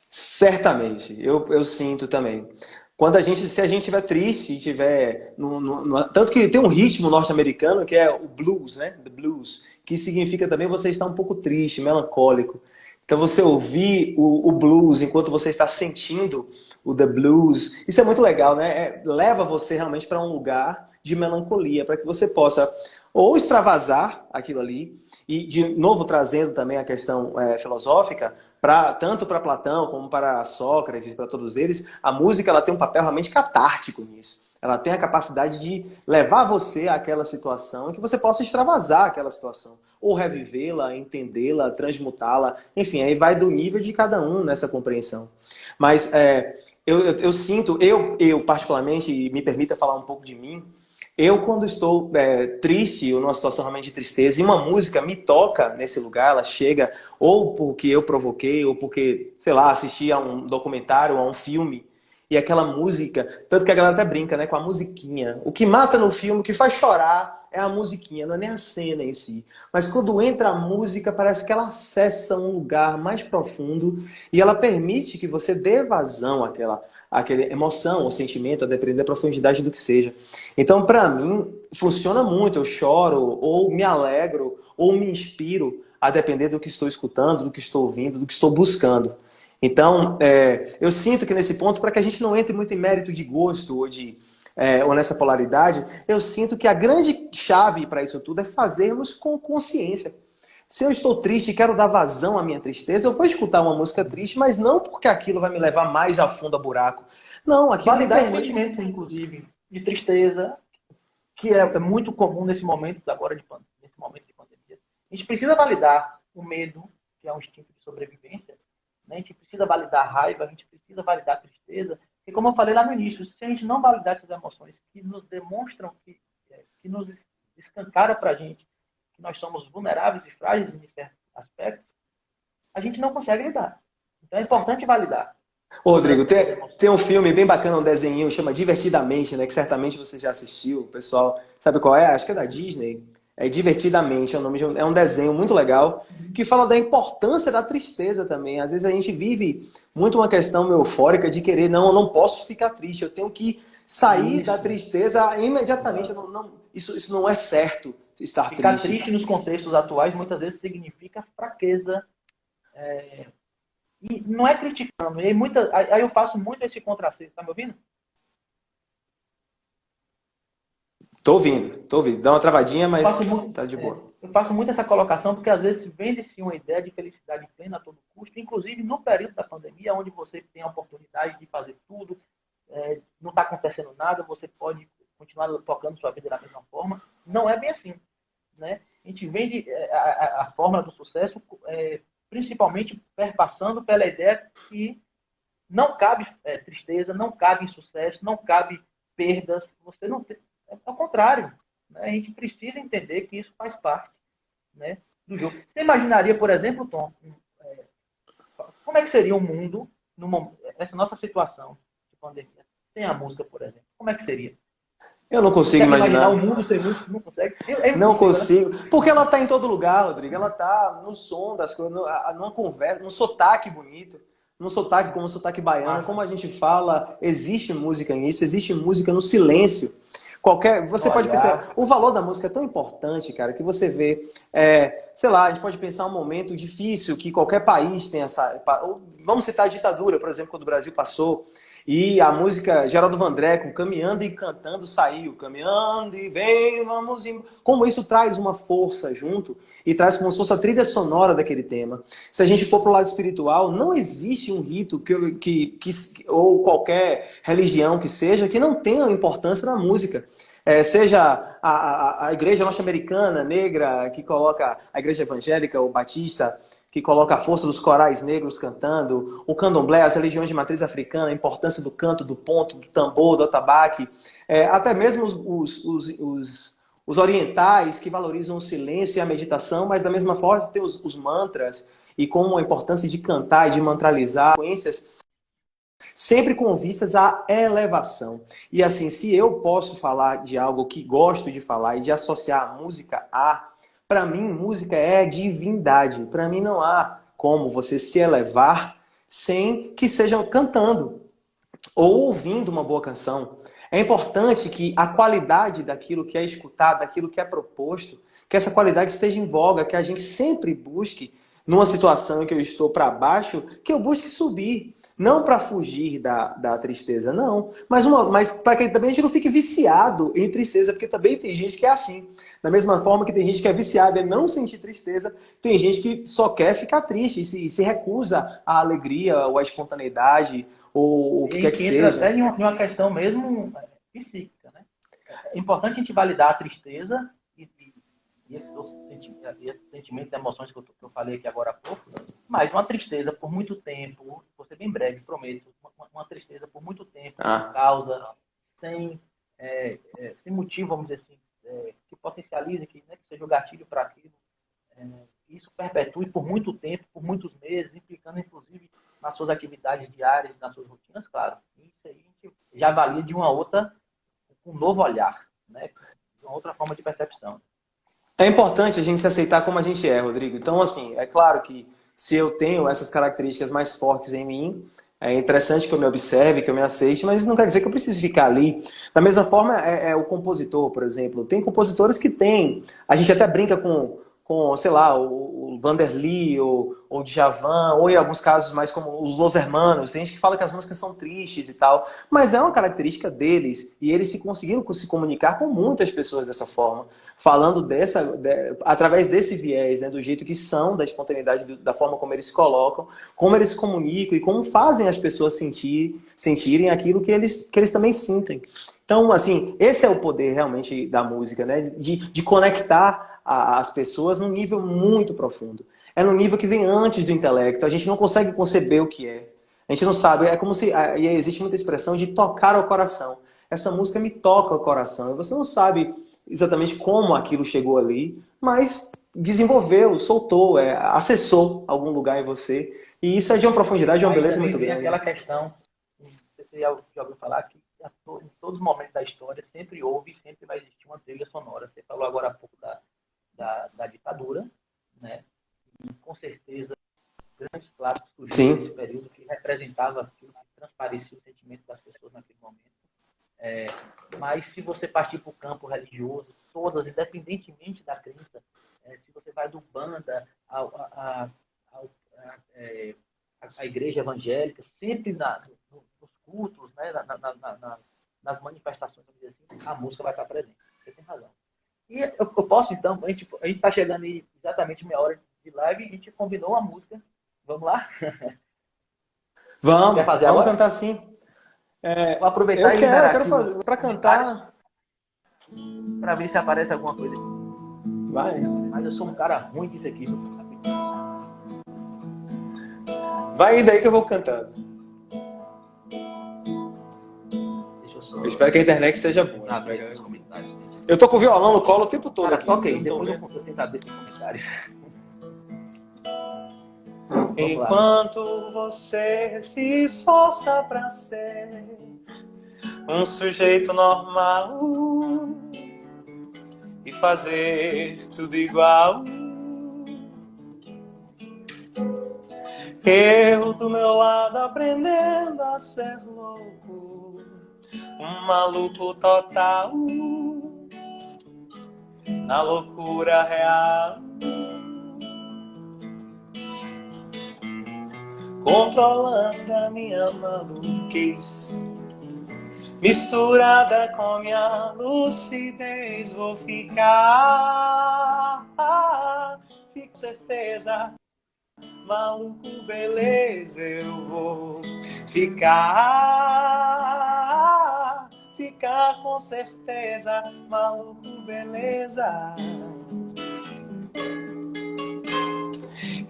Certamente, eu sinto também. Se a gente estiver triste, tiver tanto que tem um ritmo norte-americano que é o blues, né? The blues, que significa também você estar um pouco triste, melancólico. Então você ouvir o blues enquanto você está sentindo o the blues, isso é muito legal, né? Leva você realmente para um lugar de melancolia, para que você possa ou extravasar aquilo ali, e de novo trazendo também a questão filosófica, tanto para Platão como para Sócrates, para todos eles, a música ela tem um papel realmente catártico nisso. Ela tem a capacidade de levar você àquela situação e que você possa extravasar aquela situação. Ou revivê-la, entendê-la, transmutá-la. Enfim, aí vai do nível de cada um nessa compreensão. Mas eu sinto, eu particularmente, e me permita falar um pouco de mim, eu quando estou triste ou numa situação realmente de tristeza e uma música me toca nesse lugar, ela chega ou porque eu provoquei ou porque, sei lá, assisti a um documentário, a um filme e aquela música, tanto que a galera até brinca, né, com a musiquinha. O que mata no filme, o que faz chorar é a musiquinha, não é nem a cena em si. Mas quando entra a música, parece que ela acessa um lugar mais profundo e ela permite que você dê vazão àquela emoção ou sentimento, a depender da profundidade do que seja. Então, para mim, funciona muito. Eu choro, ou me alegro, ou me inspiro, a depender do que estou escutando, do que estou ouvindo, do que estou buscando. Então, eu sinto que nesse ponto, para que a gente não entre muito em mérito de gosto ou nessa polaridade, eu sinto que a grande chave para isso tudo é fazermos com consciência. Se eu estou triste e quero dar vazão à minha tristeza, eu vou escutar uma música triste, mas não porque aquilo vai me levar mais a fundo a buraco. Não, aquilo me Validar permite... sentimentos, inclusive, de tristeza, que é muito comum nesse momento de pandemia. A gente precisa validar o medo, que é um instinto de sobrevivência, né? A gente precisa validar a raiva, a gente precisa validar a tristeza, e como eu falei lá no início, se a gente não validar essas emoções que nos demonstram, que nos escancaram para a gente, que nós somos vulneráveis e frágeis em certos aspectos, a gente não consegue lidar. Então é importante validar. Ô, Rodrigo, tem um filme bem bacana, um desenho, chama Divertidamente, né? Que certamente você já assistiu. O pessoal sabe qual é? Acho que é da Disney. É Divertidamente, é o nome é um desenho muito legal que fala da importância da tristeza também. Às vezes a gente vive muito uma questão eufórica de querer, não, eu não posso ficar triste, eu tenho que sair da tristeza imediatamente. Isso não é certo, estar triste. Ficar triste nos contextos atuais muitas vezes significa fraqueza. E não é criticando. Aí eu faço muito esse contrassenso. Tá me ouvindo? Tô ouvindo. Dá uma travadinha, Eu mas faço muito, tá de boa. eu faço muito essa colocação porque às vezes vende-se uma ideia de felicidade plena a todo custo, inclusive no período da pandemia, onde você tem a oportunidade de fazer tudo, não está acontecendo nada, você pode continuar tocando sua vida da mesma forma. Não é bem assim, né? A gente vende a fórmula do sucesso principalmente perpassando pela ideia que não cabe tristeza, não cabe insucesso, não cabe perdas. Você não tem, ao contrário, né? A gente precisa entender que isso faz parte, né, do jogo. Você imaginaria, por exemplo, Tom, como é que seria o mundo essa nossa situação de pandemia, sem a música, por exemplo? Como é que seria? Eu não consigo Consegue imaginar o imaginar. mundo sem música? Não consegue? É Não impossível, né? consigo. Porque ela tá em todo lugar, Rodrigo. Ela tá no som das coisas, numa conversa, num sotaque bonito, num sotaque como o sotaque baiano, Massa. como a gente fala, existe música nisso, existe música no silêncio. No Você pode pensar, olhar. o valor da música é tão importante, cara, que você vê, sei lá, a gente pode pensar um momento difícil que qualquer país tem essa. Vamos citar a ditadura, por exemplo, quando o Brasil passou. E a música Geraldo Vandré, com Caminhando e Cantando, saiu. Caminhando e vem, vamos embora. Como isso traz uma força junto e traz como se fosse a trilha sonora daquele tema. Se a gente for para o lado espiritual, não existe um rito ou qualquer religião que seja que não tenha importância na música. Seja a igreja norte-americana, negra, que coloca a igreja evangélica ou batista, que coloca a força dos corais negros cantando, o candomblé, as religiões de matriz africana, a importância do canto, do ponto, do tambor, do atabaque, até mesmo os orientais que valorizam o silêncio e a meditação, mas da mesma forma tem os mantras e como a importância de cantar e de mantralizar frequências sempre com vistas à elevação. E assim, se eu posso falar de algo que gosto de falar e de associar a música para mim, música é divindade. Para mim, não há como você se elevar sem que seja cantando ou ouvindo uma boa canção. É importante que a qualidade daquilo que é escutado, daquilo que é proposto, que essa qualidade esteja em voga, que a gente sempre busque, numa situação em que eu estou para baixo, que eu busque subir. Não para fugir da tristeza, não. Mas para que também a gente não fique viciado em tristeza, porque também tem gente que é assim. Da mesma forma que tem gente que é viciada em não sentir tristeza, tem gente que só quer ficar triste e se recusa à alegria ou à espontaneidade ou o E que a quer que gente entra seja. até em uma questão mesmo psíquica, né? É importante a gente validar a tristeza e esses sentimentos e emoções que eu falei aqui agora há pouco, mas uma tristeza por muito tempo, vou ser bem breve, prometo, uma tristeza por muito tempo, sem Ah, causa, sem, sem motivo, vamos dizer assim, que potencialize, né, que seja o gatilho para aquilo, isso perpetue por muito tempo, por muitos meses, implicando inclusive nas suas atividades diárias, nas suas rotinas, claro. Isso aí a gente já avalia de uma outra, com um novo olhar, né? De uma outra forma de percepção. é importante a gente se aceitar como a gente é, Rodrigo. Então, assim, é claro que se eu tenho essas características mais fortes em mim, é interessante que eu me observe, que eu me aceite, mas isso não quer dizer que eu precise ficar ali. Da mesma forma, é o compositor, por exemplo. Tem compositores que têm. A gente até brinca com sei lá, o Vanderly ou Djavan, ou em alguns casos mais como os Los Hermanos. Tem gente que fala que as músicas são tristes e tal, mas é uma característica deles. E eles conseguiram se comunicar com muitas pessoas dessa forma, falando através desse viés, né, do jeito que são, da espontaneidade, da forma como eles se colocam, como eles se comunicam e como fazem as pessoas sentirem aquilo que eles também sentem. Então, assim, esse é o poder realmente da música, né? De conectar as pessoas num nível muito profundo. É num nível que vem antes do intelecto. A gente não consegue conceber o que é. A gente não sabe. É como se. E existe muita expressão de tocar ao coração. Essa música me toca ao coração. E você não sabe exatamente como aquilo chegou ali, mas desenvolveu, soltou, acessou algum lugar em você. E isso é de uma profundidade, de uma Aí beleza também muito vem grande. aquela questão, você já ouviu falar que em todos os momentos da história sempre houve e sempre vai existir uma trilha sonora. Você falou agora há pouco da ditadura, né? E com certeza grandes clássicos surgiram nesse Sim. período que representava aquilo que transparecia o sentimento das pessoas naquele momento. Mas se você partir para o campo religioso, todas, independentemente da crença, se você vai do banda à igreja evangélica, sempre nos cultos, né, nas manifestações, vamos dizer assim, a música vai estar presente. Você E eu posso, então, a gente está chegando aí exatamente meia hora de live e a gente combinou a música. Vamos lá? Vamos, Quer fazer vamos agora? cantar sim. Vou aproveitar Eu e liberar quero aqui fazer, para cantar. para ver se aparece alguma coisa. Vai. Mas eu sou um cara ruim disso aqui. Vai indo aí que eu vou cantando. Deixa eu só Eu espero que a internet esteja boa. abrir os comentários. Eu tô com o violão no colo o tempo todo Cara, aqui. toca vocês aí, não tão depois vendo? eu tento abrir esses comentários. Enquanto você se esforça pra ser um sujeito normal e fazer tudo igual, eu do meu lado aprendendo a ser louco, um maluco total, na loucura real, controlando a minha maluquice, misturada com minha lucidez, vou ficar, fico certeza, maluco, beleza, eu vou ficar com certeza, maluco, beleza.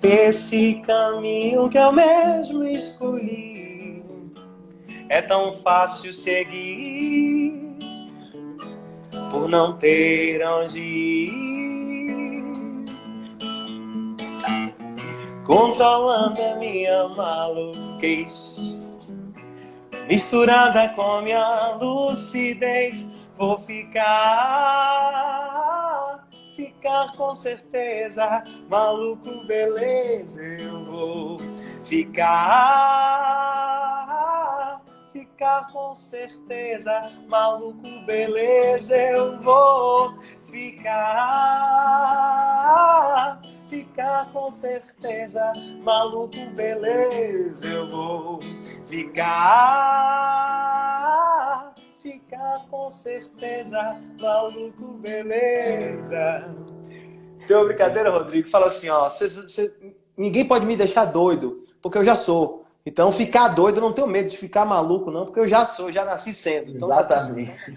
Esse caminho que eu mesmo escolhi é tão fácil seguir, por não ter onde ir, controlando a minha maluquice, misturada com minha lucidez, vou ficar com certeza, maluco, beleza, eu vou ficar com certeza, maluco, beleza, eu vou ficar com certeza, maluco, beleza, eu vou ficar com certeza, maluco, beleza. Teu brincadeira, Rodrigo, fala assim, ó, ninguém pode me deixar doido, porque eu já sou. Então, ficar doido, eu não tenho medo de ficar maluco, não, porque eu já sou, já nasci sendo. Então, exatamente.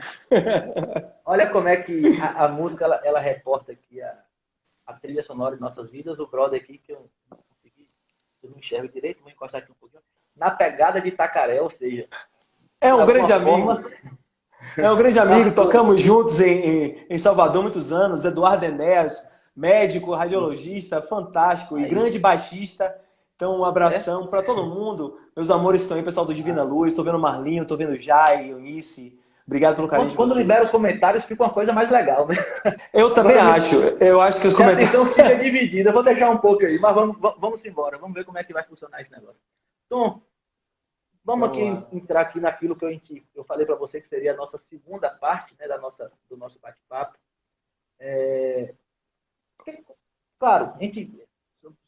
Olha como é que a música, ela reporta aqui a trilha sonora de nossas vidas. O brother aqui, que eu não consegui, eu não enxergo direito, vou encostar aqui um pouquinho. Na pegada de Itacaré, ou seja... É um grande amigo. É um grande amigo, tocamos juntos em Salvador muitos anos. Eduardo Enéas, médico, radiologista, fantástico e grande baixista. Então, um abração para todo mundo. Meus amores estão aí, pessoal do Divina Luz. Estou vendo o Marlinho, estou vendo o Jai, Eunice. Obrigado pelo carinho de vocês. Quando libera os comentários, fica uma coisa mais legal, né? Eu também acho. Eu acho que os comentários... A atenção fica dividida. Eu vou deixar um pouco aí, mas vamos embora. Vamos ver como é que vai funcionar esse negócio. Tom, vamos aqui entrar aqui naquilo que eu falei para você que seria a nossa segunda parte, né, do nosso bate-papo. Claro,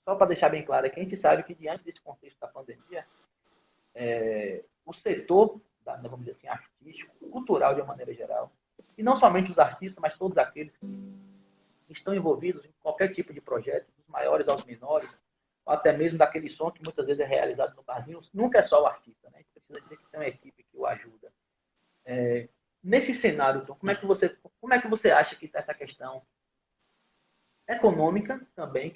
só para deixar bem claro aqui, a gente sabe que diante desse contexto da pandemia, o setor, vamos dizer assim, artístico, cultural de uma maneira geral, e não somente os artistas, mas todos aqueles que estão envolvidos em qualquer tipo de projeto, dos maiores aos menores, ou até mesmo daquele som que muitas vezes é realizado no barzinho, nunca é só o artista, né? A gente precisa dizer que tem uma equipe que o ajuda. Nesse cenário, Tom, como é que você acha que está essa questão econômica também,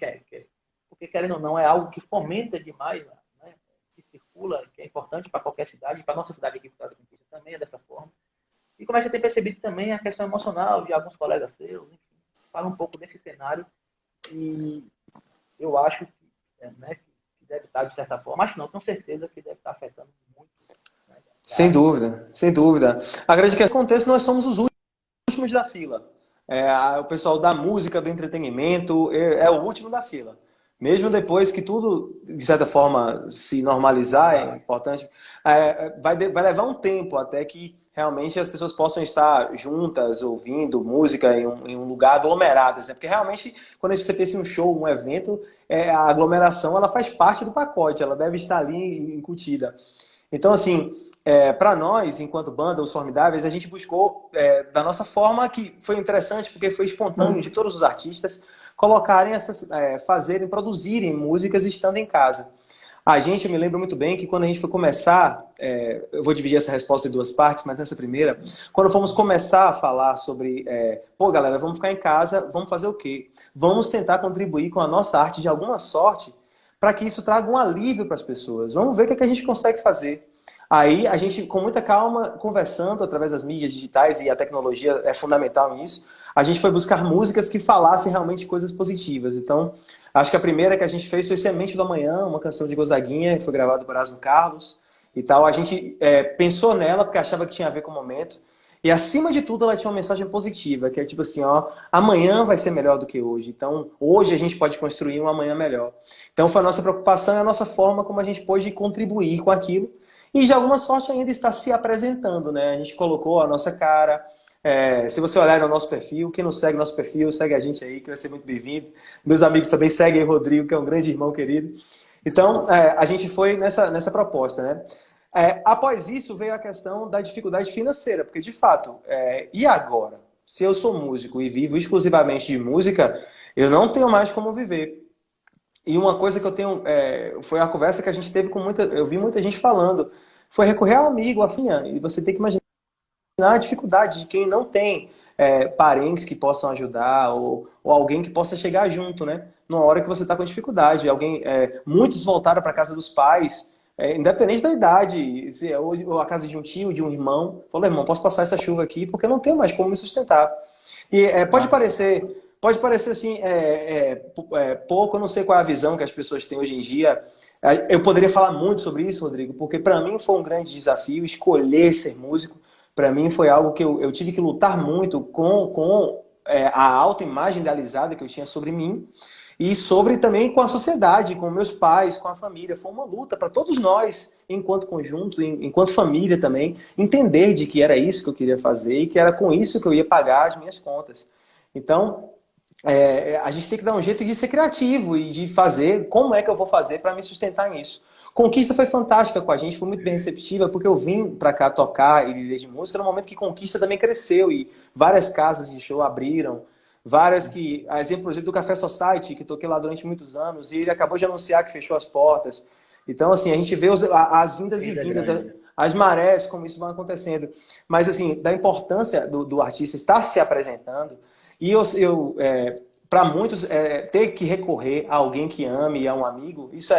porque querendo ou não, é algo que fomenta demais, né? Que circula, que é importante para qualquer cidade, para a nossa cidade aqui, por causa da também é dessa forma. E como é que você tem percebido também a questão emocional de alguns colegas seus, enfim, fala um pouco desse cenário e eu acho que deve estar, de certa forma, acho não, tenho certeza que deve estar afetando muito. Né? Sem dúvida, sem dúvida. A grande questão acontece, nós somos os últimos da fila. O pessoal da música, do entretenimento, é o último da fila. Mesmo depois que tudo, de certa forma, se normalizar, é importante, vai levar um tempo até que realmente as pessoas possam estar juntas, ouvindo música em um lugar aglomerado. Né? Porque realmente, quando você pensa em um show, um evento, a aglomeração ela faz parte do pacote, ela deve estar ali incutida. Então, assim, para nós, enquanto banda, os Formidáveis, a gente buscou, da nossa forma, que foi interessante, porque foi espontâneo de todos os artistas, colocarem fazerem, produzirem músicas estando em casa. A gente, eu me lembro muito bem que quando a gente foi começar, eu vou dividir essa resposta em duas partes, mas nessa primeira, quando fomos começar a falar sobre, pô galera, vamos ficar em casa, vamos fazer o quê? Vamos tentar contribuir com a nossa arte de alguma sorte, para que isso traga um alívio para as pessoas. Vamos ver o que a gente consegue fazer. Aí a gente, com muita calma, conversando através das mídias digitais, e a tecnologia é fundamental nisso, a gente foi buscar músicas que falassem realmente coisas positivas. Então, acho que a primeira que a gente fez foi Semente do Amanhã, uma canção de Gonzaguinha, que foi gravada por Erasmo Carlos e tal. A gente pensou nela porque achava que tinha a ver com o momento. E acima de tudo, ela tinha uma mensagem positiva, que é tipo assim, ó, amanhã vai ser melhor do que hoje. Então, hoje a gente pode construir um amanhã melhor. Então, foi a nossa preocupação e a nossa forma como a gente pôde contribuir com aquilo. E de alguma sorte ainda está se apresentando, né? A gente colocou a nossa cara. Se você olhar no nosso perfil, quem não segue nosso perfil, segue a gente aí, que vai ser muito bem-vindo. Meus amigos também seguem o Rodrigo, que é um grande irmão querido. Então, a gente foi nessa proposta, né? Após isso, veio a questão da dificuldade financeira, porque, de fato, e agora? Se eu sou músico e vivo exclusivamente de música, eu não tenho mais como viver. E uma coisa que eu tenho, foi a conversa que a gente teve com eu vi muita gente falando, foi recorrer ao amigo, afinhã. E você tem que imaginar a dificuldade de quem não tem parentes que possam ajudar ou alguém que possa chegar junto, né? Numa hora que você está com dificuldade. Muitos voltaram para a casa dos pais, independente da idade, ou a casa de um tio, de um irmão. Falou, irmão, posso passar essa chuva aqui porque eu não tenho mais como me sustentar. E pode parecer assim, pouco, eu não sei qual é a visão que as pessoas têm hoje em dia. Eu poderia falar muito sobre isso, Rodrigo, porque para mim foi um grande desafio escolher ser músico. Para mim foi algo que eu tive que lutar muito com a autoimagem idealizada que eu tinha sobre mim e sobre também com a sociedade, com meus pais, com a família. Foi uma luta para todos nós, enquanto conjunto, enquanto família também, entender de que era isso que eu queria fazer e que era com isso que eu ia pagar as minhas contas. Então, a gente tem que dar um jeito de ser criativo e de fazer como é que eu vou fazer para me sustentar nisso. Conquista foi fantástica com a gente, foi muito bem receptiva, porque eu vim para cá tocar e viver de música no momento que Conquista também cresceu e várias casas de show abriram, a exemplo, por exemplo, do Café Society, que toquei lá durante muitos anos, e ele acabou de anunciar que fechou as portas. Então, assim, a gente vê as indas e vindas, as marés, como isso vai acontecendo. Mas, assim, da importância do artista estar se apresentando, e para muitos, ter que recorrer a alguém que ame e a um amigo, isso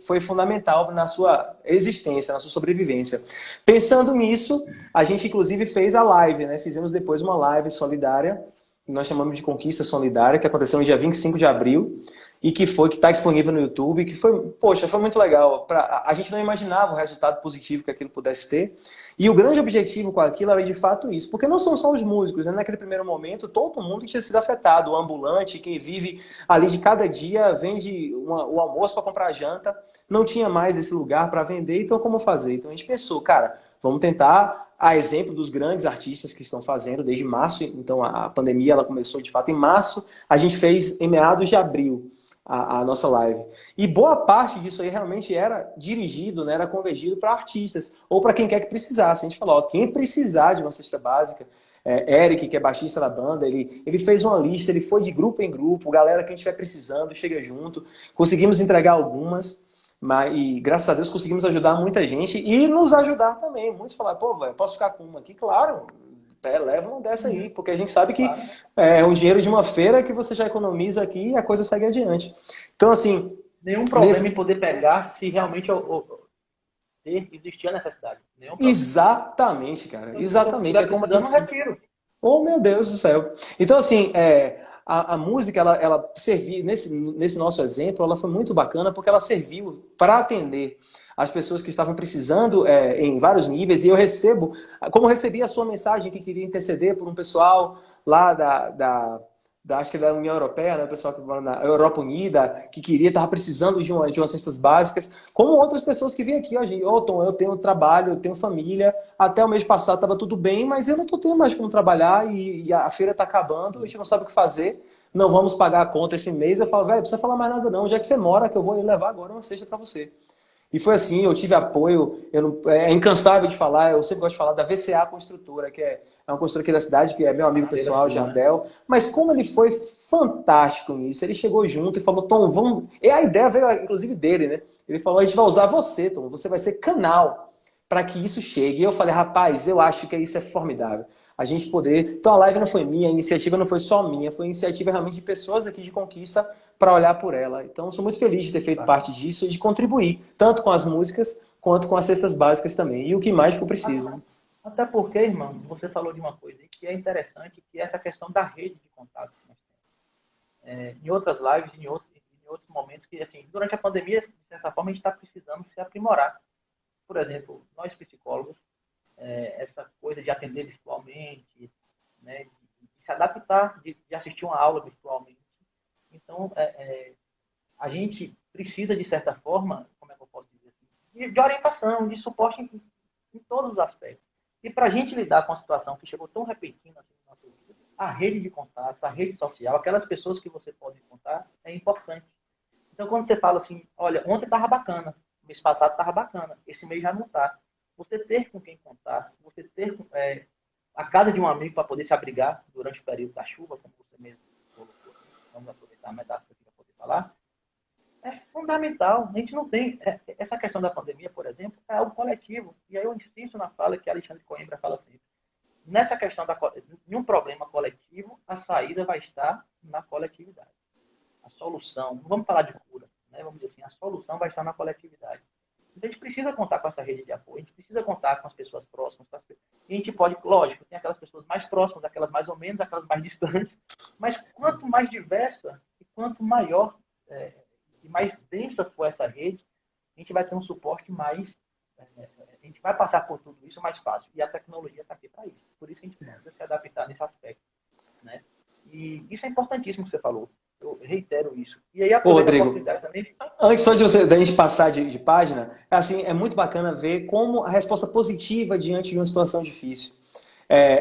foi fundamental na sua existência, na sua sobrevivência. Pensando nisso, a gente inclusive fez a live, né? Fizemos depois uma live solidária, que nós chamamos de Conquista Solidária, que aconteceu no dia 25 de abril, e que está disponível no YouTube, que foi muito legal. A gente não imaginava o resultado positivo que aquilo pudesse ter. E o grande objetivo com aquilo era de fato isso, porque não são só os músicos, né? Naquele primeiro momento, todo mundo tinha sido afetado, o ambulante, quem vive ali de cada dia, vende o almoço para comprar a janta, não tinha mais esse lugar para vender, então como fazer? Então a gente pensou, cara, vamos tentar, a exemplo dos grandes artistas que estão fazendo desde março, então a pandemia ela começou de fato em março, a gente fez em meados de abril a nossa live. E boa parte disso aí realmente era dirigido, né, era convergido para artistas, ou para quem quer que precisasse. A gente falou, ó, quem precisar de uma cesta básica, Eric, que é baixista da banda, ele fez uma lista, ele foi de grupo em grupo, galera, quem estiver precisando, chega junto. Conseguimos entregar algumas, e graças a Deus conseguimos ajudar muita gente e nos ajudar também. Muitos falaram, pô, velho, posso ficar com uma aqui? Claro, leva uma dessa aí, porque a gente sabe que é um dinheiro de uma feira que você já economiza aqui e a coisa segue adiante. Então, assim... Nenhum problema em poder pegar se realmente existir a necessidade. Exatamente, cara. Exatamente. É como dando um retiro. Oh, meu Deus do céu. Então, assim, a música, ela serviu, nesse nosso exemplo, ela foi muito bacana porque ela serviu para atender as pessoas que estavam precisando em vários níveis, e eu recebo, como eu recebi a sua mensagem que queria interceder por um pessoal lá acho que da União Europeia, né, o pessoal que mora na Europa Unida, que estava precisando de umas cestas básicas, como outras pessoas que vêm aqui, ó, Tom, eu tenho trabalho, eu tenho família, até o mês passado estava tudo bem, mas eu não estou tendo mais como trabalhar e a feira está acabando, a gente não sabe o que fazer, não vamos pagar a conta esse mês. Eu falo, velho, não precisa falar mais nada não, onde é que você mora que eu vou levar agora uma cesta para você. E foi assim, eu tive apoio, é incansável de falar, eu sempre gosto de falar da VCA Construtora, que é uma construtora aqui da cidade, que é meu amigo pessoal, Jardel. Mas como ele foi fantástico nisso, ele chegou junto e falou, Tom, vamos... E a ideia veio, inclusive, dele, né? Ele falou, a gente vai usar você, Tom, você vai ser canal para que isso chegue. E eu falei, rapaz, eu acho que isso é formidável. A gente poder... Então a live não foi minha, a iniciativa não foi só minha, foi iniciativa realmente de pessoas daqui de Conquista para olhar por ela. Então sou muito feliz de ter feito parte disso e de contribuir, tanto com as músicas quanto com as cestas básicas também. E o que mais for preciso. Né? Até porque, irmão, você falou de uma coisa que é interessante, que é essa questão da rede de contatos que nós temos. Em outras lives, em outros momentos, que assim, durante a pandemia, de certa forma, a gente está precisando se aprimorar. Por exemplo, nós psicólogos, essa coisa de atender virtualmente, né, de se adaptar, de assistir uma aula virtualmente. Então, a gente precisa, de certa forma, como é que eu posso dizer assim, de orientação, de suporte em todos os aspectos. E para a gente lidar com a situação que chegou tão repentina assim, na nossa vida, a rede de contatos, a rede social, aquelas pessoas que você pode contar, é importante. Então, quando você fala assim, olha, ontem estava bacana, mês passado estava bacana, esse mês já não está. Você ter com quem contar, você ter a casa de um amigo para poder se abrigar durante o período da chuva, como você mesmo colocou, vamos aproveitar a metáfora aqui para poder falar, é fundamental. A gente não tem... essa questão da pandemia, por exemplo, é algo coletivo. E aí eu insisto na fala que Alexandre Coimbra fala sempre. Nessa questão de um problema coletivo, a saída vai estar na coletividade. A solução, não vamos falar de cura, né? Vamos dizer assim, a solução vai estar na coletividade. Então a gente precisa contar com essa rede de apoio, a gente precisa contar com as pessoas próximas. E a gente pode, lógico, tem aquelas pessoas mais próximas, aquelas mais ou menos, aquelas mais distantes, mas quanto mais diversa e quanto maior e mais densa for essa rede, a gente vai ter um suporte mais... a gente vai passar por tudo isso mais fácil. E a tecnologia está aqui para isso. Por isso a gente precisa se adaptar nesse aspecto. Né? E isso é importantíssimo que você falou. Eu reitero isso. E aí a Rodrigo, também... antes só da gente passar de página, assim, é muito bacana ver como a resposta positiva diante de uma situação difícil.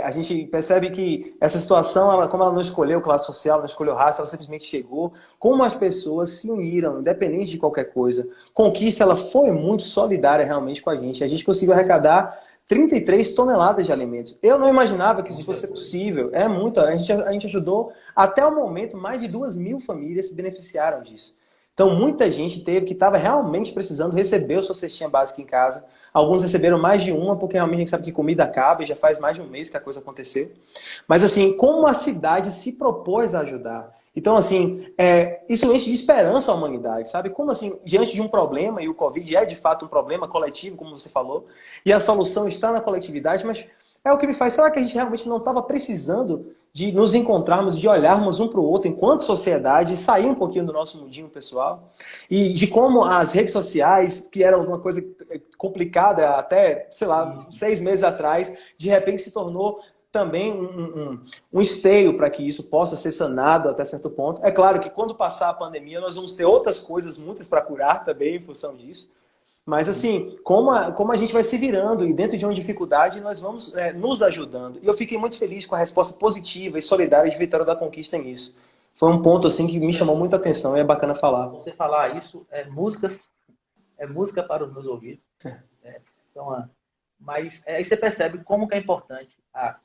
A gente percebe que essa situação, como ela não escolheu classe social, não escolheu raça, ela simplesmente chegou, como as pessoas se uniram, independente de qualquer coisa. Conquista, ela foi muito solidária realmente com a gente. A gente conseguiu arrecadar 33 toneladas de alimentos. Eu não imaginava que isso fosse possível. É muito. A gente ajudou, até o momento, mais de 2.000 famílias se beneficiaram disso. Então, muita gente teve que estava realmente precisando receber a sua cestinha básica em casa. Alguns receberam mais de uma, porque realmente a gente sabe que comida acaba e já faz mais de um mês que a coisa aconteceu. Mas, assim, como a cidade se propôs a ajudar. Então, assim, isso enche de esperança a humanidade, sabe? Como, assim, diante de um problema, e o Covid é, de fato, um problema coletivo, como você falou, e a solução está na coletividade, mas é o que me faz... Será que a gente realmente não estava precisando de nos encontrarmos, de olharmos um para o outro enquanto sociedade, sair um pouquinho do nosso mundinho pessoal, e de como as redes sociais, que era uma coisa complicada até, sei lá, 6 meses atrás, de repente se tornou também um esteio para que isso possa ser sanado até certo ponto. É claro que quando passar a pandemia, nós vamos ter outras coisas, muitas para curar também em função disso. Mas assim, como a gente vai se virando e dentro de uma dificuldade, nós vamos nos ajudando. E eu fiquei muito feliz com a resposta positiva e solidária de Vitória da Conquista nisso. Foi um ponto assim que me chamou muita atenção e é bacana falar. Você falar isso é música para os meus ouvidos. Então, mas aí você percebe como que é importante a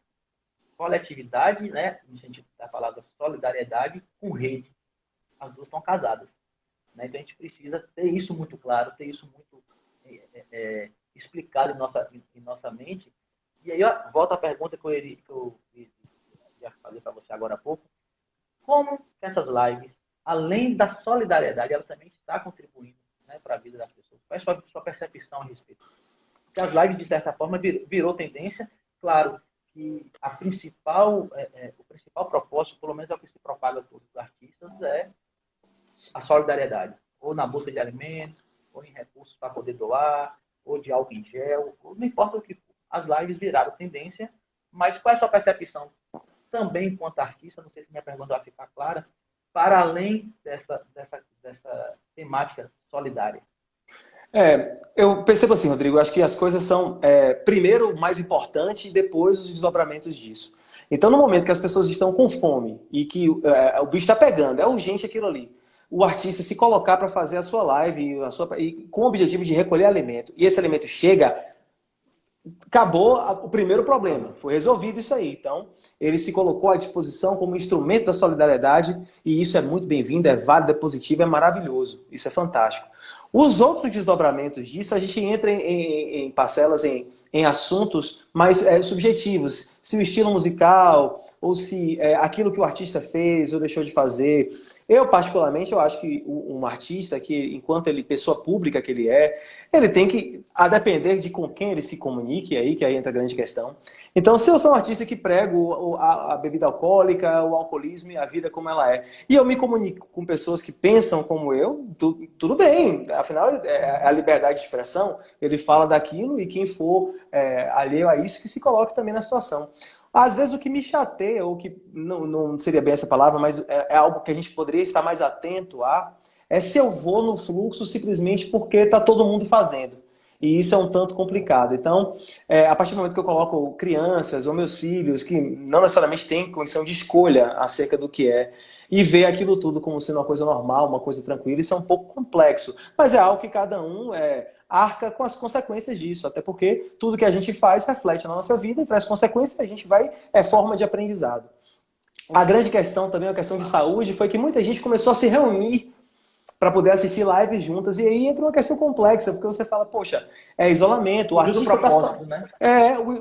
coletividade, né? No sentido da palavra solidariedade, com rede. As duas estão casadas. Né? Então a gente precisa ter isso muito claro, ter isso muito explicado em nossa mente. E aí volta a pergunta que eu ia fazer para você agora há pouco. Como que essas lives, além da solidariedade, ela também está contribuindo, né, para a vida das pessoas? Qual é a sua percepção a respeito? Porque as lives, de certa forma, virou tendência. Claro que o principal propósito, pelo menos é o que se propaga por todos os artistas, é a solidariedade. Ou na busca de alimentos, ou em recursos para poder doar, ou de álcool em gel, ou não importa o que for. As lives viraram tendência, mas qual é a sua percepção também enquanto artista, não sei se minha pergunta vai ficar clara, para além dessa temática solidária? Eu percebo assim, Rodrigo, acho que as coisas são, primeiro, o mais importante e depois os desdobramentos disso. Então, no momento que as pessoas estão com fome e que o bicho está pegando, é urgente aquilo ali. o artista se colocar para fazer a sua live e com o objetivo de recolher alimento, e esse alimento chega, acabou o primeiro problema, foi resolvido isso aí. Então, ele se colocou à disposição como instrumento da solidariedade, e isso é muito bem-vindo, é válido, é positivo, é maravilhoso, isso é fantástico. Os outros desdobramentos disso, a gente entra em parcelas, em assuntos mais subjetivos, se o estilo musical, ou se aquilo que o artista fez ou deixou de fazer. Eu, particularmente, eu acho que um artista, que enquanto ele, pessoa pública que ele tem que, a depender de com quem ele se comunique, que aí entra a grande questão. Então, se eu sou um artista que prego a bebida alcoólica, o alcoolismo e a vida como ela é, e eu me comunico com pessoas que pensam como eu, tudo bem. Afinal, é a liberdade de expressão, ele fala daquilo, e quem for alheio a isso, que se coloque também na situação. Às vezes o que me chateia, ou que não seria bem essa palavra, mas é algo que a gente poderia estar mais atento é se eu vou no fluxo simplesmente porque está todo mundo fazendo. E isso é um tanto complicado. Então, a partir do momento que eu coloco crianças ou meus filhos, que não necessariamente têm condição de escolha acerca do que é, e ver aquilo tudo como sendo uma coisa normal, uma coisa tranquila, isso é um pouco complexo. Mas é algo que cada um arca com as consequências disso, até porque tudo que a gente faz reflete na nossa vida e traz consequências, a gente é forma de aprendizado. A grande questão também, a questão de saúde, foi que muita gente começou a se reunir para poder assistir lives juntas, e aí entra uma questão complexa, porque você fala, poxa, é isolamento, o artista,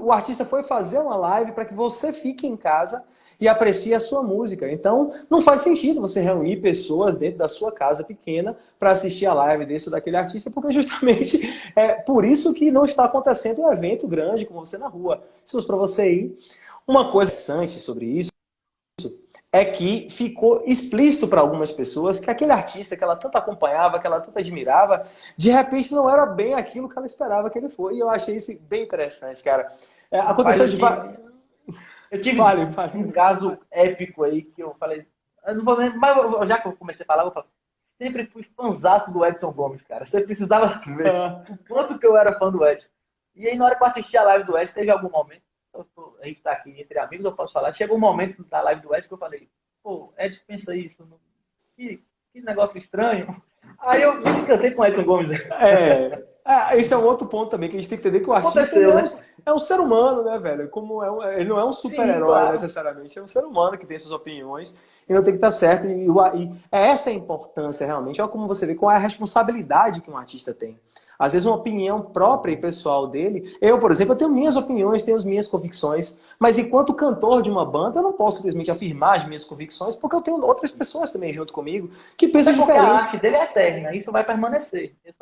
o artista foi fazer uma live para que você fique em casa e aprecie a sua música. Então, não faz sentido você reunir pessoas dentro da sua casa pequena para assistir a live desse ou daquele artista, porque justamente é por isso que não está acontecendo um evento grande como você na rua. Se fosse para você ir. Uma coisa interessante sobre isso é que ficou explícito para algumas pessoas que aquele artista que ela tanto acompanhava, que ela tanto admirava, de repente não era bem aquilo que ela esperava que ele fosse. E eu achei isso bem interessante, cara. Aconteceu de... Eu tive um caso épico aí que eu falei... Eu não vou lembrar, mas já que eu comecei a falar, eu vou falar. Sempre fui fãzaço do Edson Gomes, cara. Você precisava ver o quanto que eu era fã do Edson. E aí, na hora que eu assisti a live do Edson, teve algum momento, a gente tá aqui entre amigos, eu posso falar, chegou um momento da live do Edson que eu falei, pô, Edson, pensa isso, que negócio estranho. Aí eu me encantei com o Edson Gomes. Esse é um outro ponto também, que a gente tem que entender que o artista é um ser humano, né, velho? Ele não é um super-herói, claro, necessariamente, é um ser humano que tem suas opiniões e não tem que estar certo. E essa é a importância, realmente. Olha como você vê qual é a responsabilidade que um artista tem. Às vezes uma opinião própria e pessoal dele. Eu, por exemplo, eu tenho minhas opiniões, tenho as minhas convicções, mas enquanto cantor de uma banda, eu não posso simplesmente afirmar as minhas convicções, porque eu tenho outras pessoas também junto comigo que pensam diferente. A arte dele é eterna, isso vai permanecer. Eu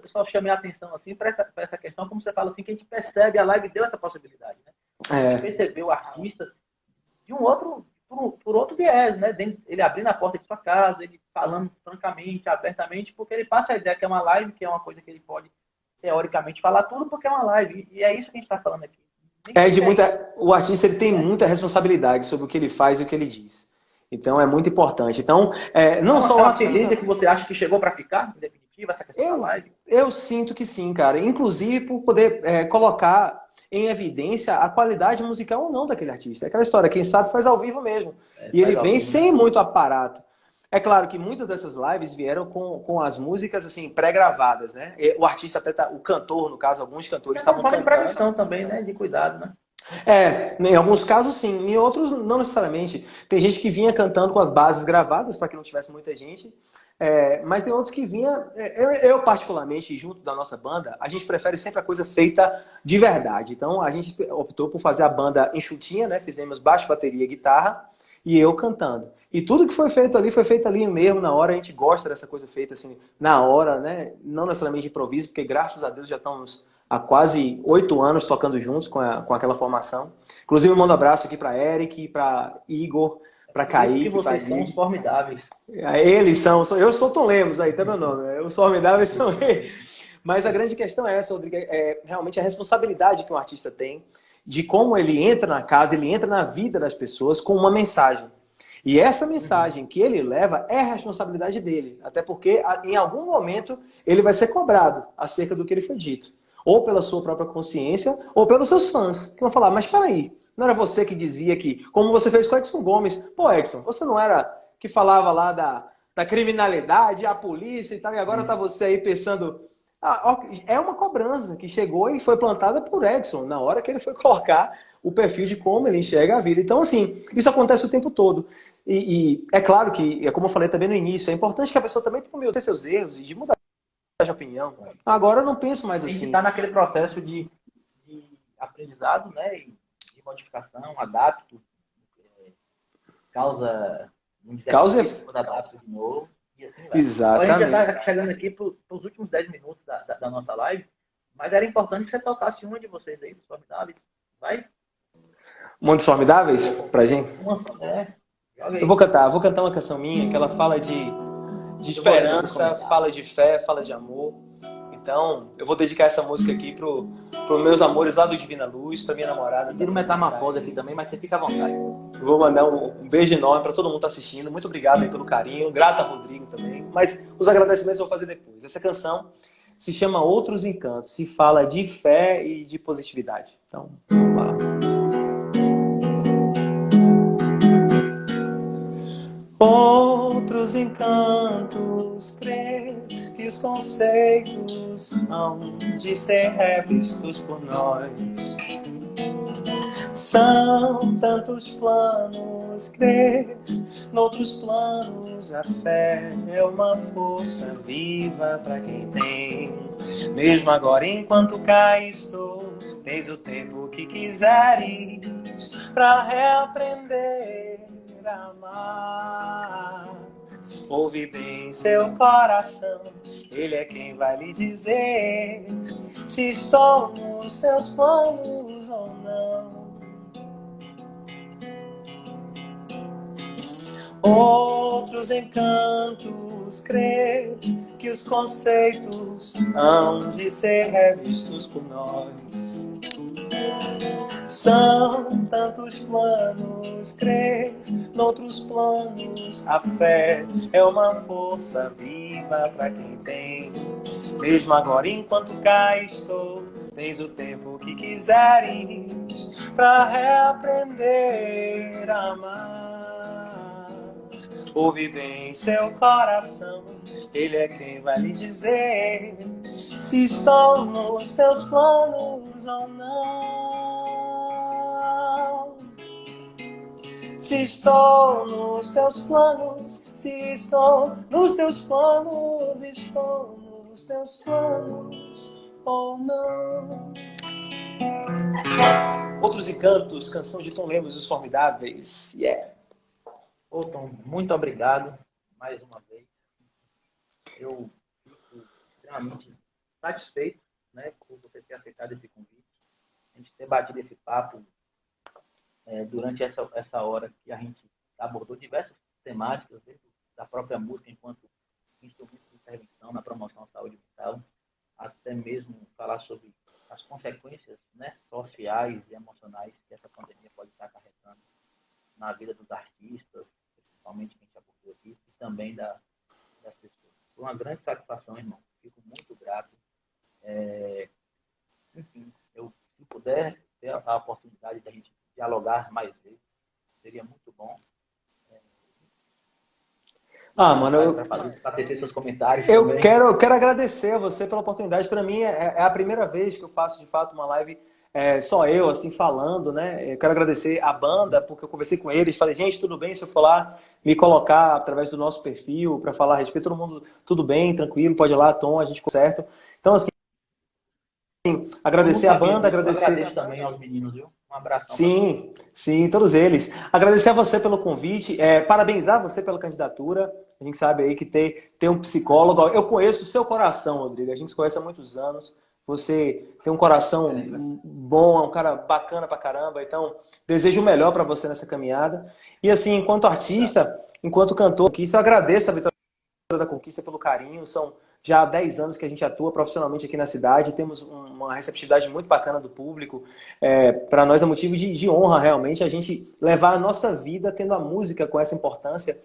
só chamei a atenção assim, para essa questão, como você fala assim, que a gente percebe, a live deu essa possibilidade, né? A gente percebeu o artista de um outro, por outro viés, né? Ele abrindo a porta de sua casa, ele falando francamente, abertamente, porque ele passa a ideia que é uma live, que é uma coisa que ele pode, teoricamente, falar tudo porque é uma live. E é isso que a gente está falando aqui. O artista ele tem muita responsabilidade sobre o que ele faz e o que ele diz. Então é muito importante. Então, não só o artista... tendência que você acha que chegou para ficar, em definitiva, essa questão da live? Eu sinto que sim, cara. Inclusive por poder colocar em evidência a qualidade musical ou não daquele artista. É aquela história, quem sabe faz ao vivo mesmo. E ele vem sem muito aparato. É claro que muitas dessas lives vieram com as músicas assim pré-gravadas, né? O artista até o cantor, no caso, alguns cantores estavam cantando. De prevenção também, né? De cuidado, né? Em alguns casos sim, em outros não necessariamente. Tem gente que vinha cantando com as bases gravadas para que não tivesse muita gente, mas tem outros que vinha. Eu particularmente, junto da nossa banda, a gente prefere sempre a coisa feita de verdade. Então a gente optou por fazer a banda enxutinha, né? Fizemos baixo, bateria, guitarra e eu cantando. E tudo que foi feito ali mesmo, na hora. A gente gosta dessa coisa feita assim, na hora, né? Não necessariamente de improviso, porque graças a Deus já estamos há quase 8 anos tocando juntos com aquela formação. Inclusive, eu mando um abraço aqui para Eric, para Igor, para Kaique. Vocês são os formidáveis. Eles são. Eu sou Tom Lemos, aí tá meu nome. Os formidáveis são eles. Mas a grande questão é essa, Rodrigo, realmente a responsabilidade que um artista tem de como ele entra na casa, ele entra na vida das pessoas com uma mensagem. E essa mensagem que ele leva é a responsabilidade dele. Até porque, em algum momento, ele vai ser cobrado acerca do que ele foi dito. Ou pela sua própria consciência, ou pelos seus fãs. Que vão falar, mas peraí, não era você que dizia que... Como você fez com o Edson Gomes. Pô, Edson, você não era que falava lá da criminalidade, a polícia e tal, e agora tá você aí pensando... é uma cobrança que chegou e foi plantada por Edson, na hora que ele foi colocar o perfil de como ele enxerga a vida. Então, assim, isso acontece o tempo todo. E é claro que, como eu falei também no início, é importante que a pessoa também tenha ter seus erros e de mudar de opinião. Agora eu não penso mais assim. A gente está naquele processo de aprendizado, né? E de modificação, adapto, causa adapto de novo. E assim vai. Exatamente. Então, a gente já está chegando aqui para os últimos 10 minutos da nossa live, mas era importante que você tocasse uma de vocês aí, dos formidáveis. Vai? Muitos formidáveis pra gente? Eu vou cantar uma canção minha que ela fala de esperança, fala de fé, fala de amor. Então, eu vou dedicar essa música aqui pros meus amores lá do Divina Luz, pra minha namorada. Tira um metamorfose aqui também, mas você fica à vontade. Eu vou mandar um beijo enorme pra todo mundo que tá assistindo. Muito obrigado aí pelo carinho. Grato a Rodrigo também. Mas os agradecimentos eu vou fazer depois. Essa canção se chama Outros Encantos. Se fala de fé e de positividade. Então, vamos lá. Outros encantos, crer que os conceitos hão de ser revistos por nós. São tantos planos, crer noutros planos. A fé é uma força viva para quem tem. Mesmo agora, enquanto cá estou, tens o tempo que quiseres para reaprender a amar. Ouve bem seu coração, ele é quem vai lhe dizer se estou nos teus planos ou não. Outros encantos, crer que os conceitos hão de ser revistos por nós. São tantos planos, crer noutros planos. A fé é uma força viva para quem tem. Mesmo agora, enquanto cá estou, tens o tempo que quiseres para reaprender a amar. Ouve bem seu coração, ele é quem vai lhe dizer se estou nos teus planos ou não. Se estou nos teus planos, se estou nos teus planos, estou nos teus planos ou não. Outros encantos, canção de Tom Lemos, Os Formidáveis. Yeah. Ô, Tom, muito obrigado mais uma vez. Eu fico extremamente satisfeito, né, por você ter aceitado esse convite. A gente ter batido esse papo durante essa hora que a gente abordou diversas temáticas, desde da própria música enquanto instrumento de intervenção na promoção da saúde mental, até mesmo falar sobre as consequências, né, sociais e emocionais que essa pandemia pode estar acarretando na vida dos artistas, principalmente que a gente abordou aqui, e também das pessoas. Foi uma grande satisfação, irmão. Fico muito grato. Enfim, se puder ter a oportunidade de a gente dialogar mais vezes, seria muito bom. Mano, para ter seus comentários. Eu quero agradecer a você pela oportunidade. Para mim é a primeira vez que eu faço de fato uma live só eu, assim, falando, né? Eu quero agradecer a banda, porque eu conversei com eles, falei, gente, tudo bem se eu for lá me colocar através do nosso perfil para falar a respeito, todo mundo, tudo bem, tranquilo, pode ir lá, Tom, a gente conserta. Então, assim, agradecer a banda, agradecer... Agradeço também aos meninos, viu? Um abração. Sim, todos eles. Agradecer a você pelo convite, parabenizar você pela candidatura. A gente sabe aí que ter um psicólogo... Eu conheço o seu coração, Rodrigo, a gente se conhece há muitos anos. Você tem um coração bom, é um cara bacana pra caramba. Então, desejo o melhor para você nessa caminhada. E assim, enquanto artista, enquanto cantor, eu agradeço a Vitória da Conquista pelo carinho. São já há 10 anos que a gente atua profissionalmente aqui na cidade. Temos uma receptividade muito bacana do público. Para nós é motivo de honra, realmente, a gente levar a nossa vida tendo a música com essa importância.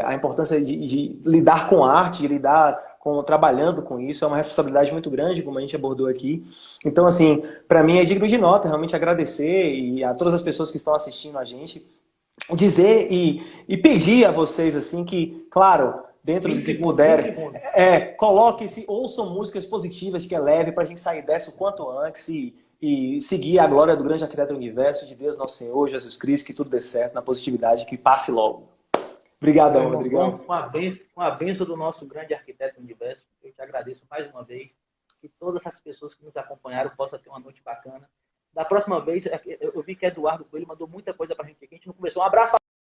A importância de lidar com arte, de lidar trabalhando com isso, é uma responsabilidade muito grande, como a gente abordou aqui. Então, assim, para mim é digno de nota, realmente agradecer e a todas as pessoas que estão assistindo a gente. dizer e pedir a vocês, assim, que, claro, dentro do 20 que segundos, puderem, 20 segundos. coloquem-se, ouçam músicas positivas, que é leve, para a gente sair dessa o quanto antes e seguir a glória do grande arquiteto do universo, de Deus, nosso Senhor, Jesus Cristo, que tudo dê certo, na positividade, que passe logo. Obrigadão, Meu irmão, Rodrigão. com a bênção do nosso grande arquiteto do universo, eu te agradeço mais uma vez. Que todas as pessoas que nos acompanharam possam ter uma noite bacana. Da próxima vez, eu vi que Eduardo Coelho mandou muita coisa pra gente aqui. A gente não conversou. Um abraço.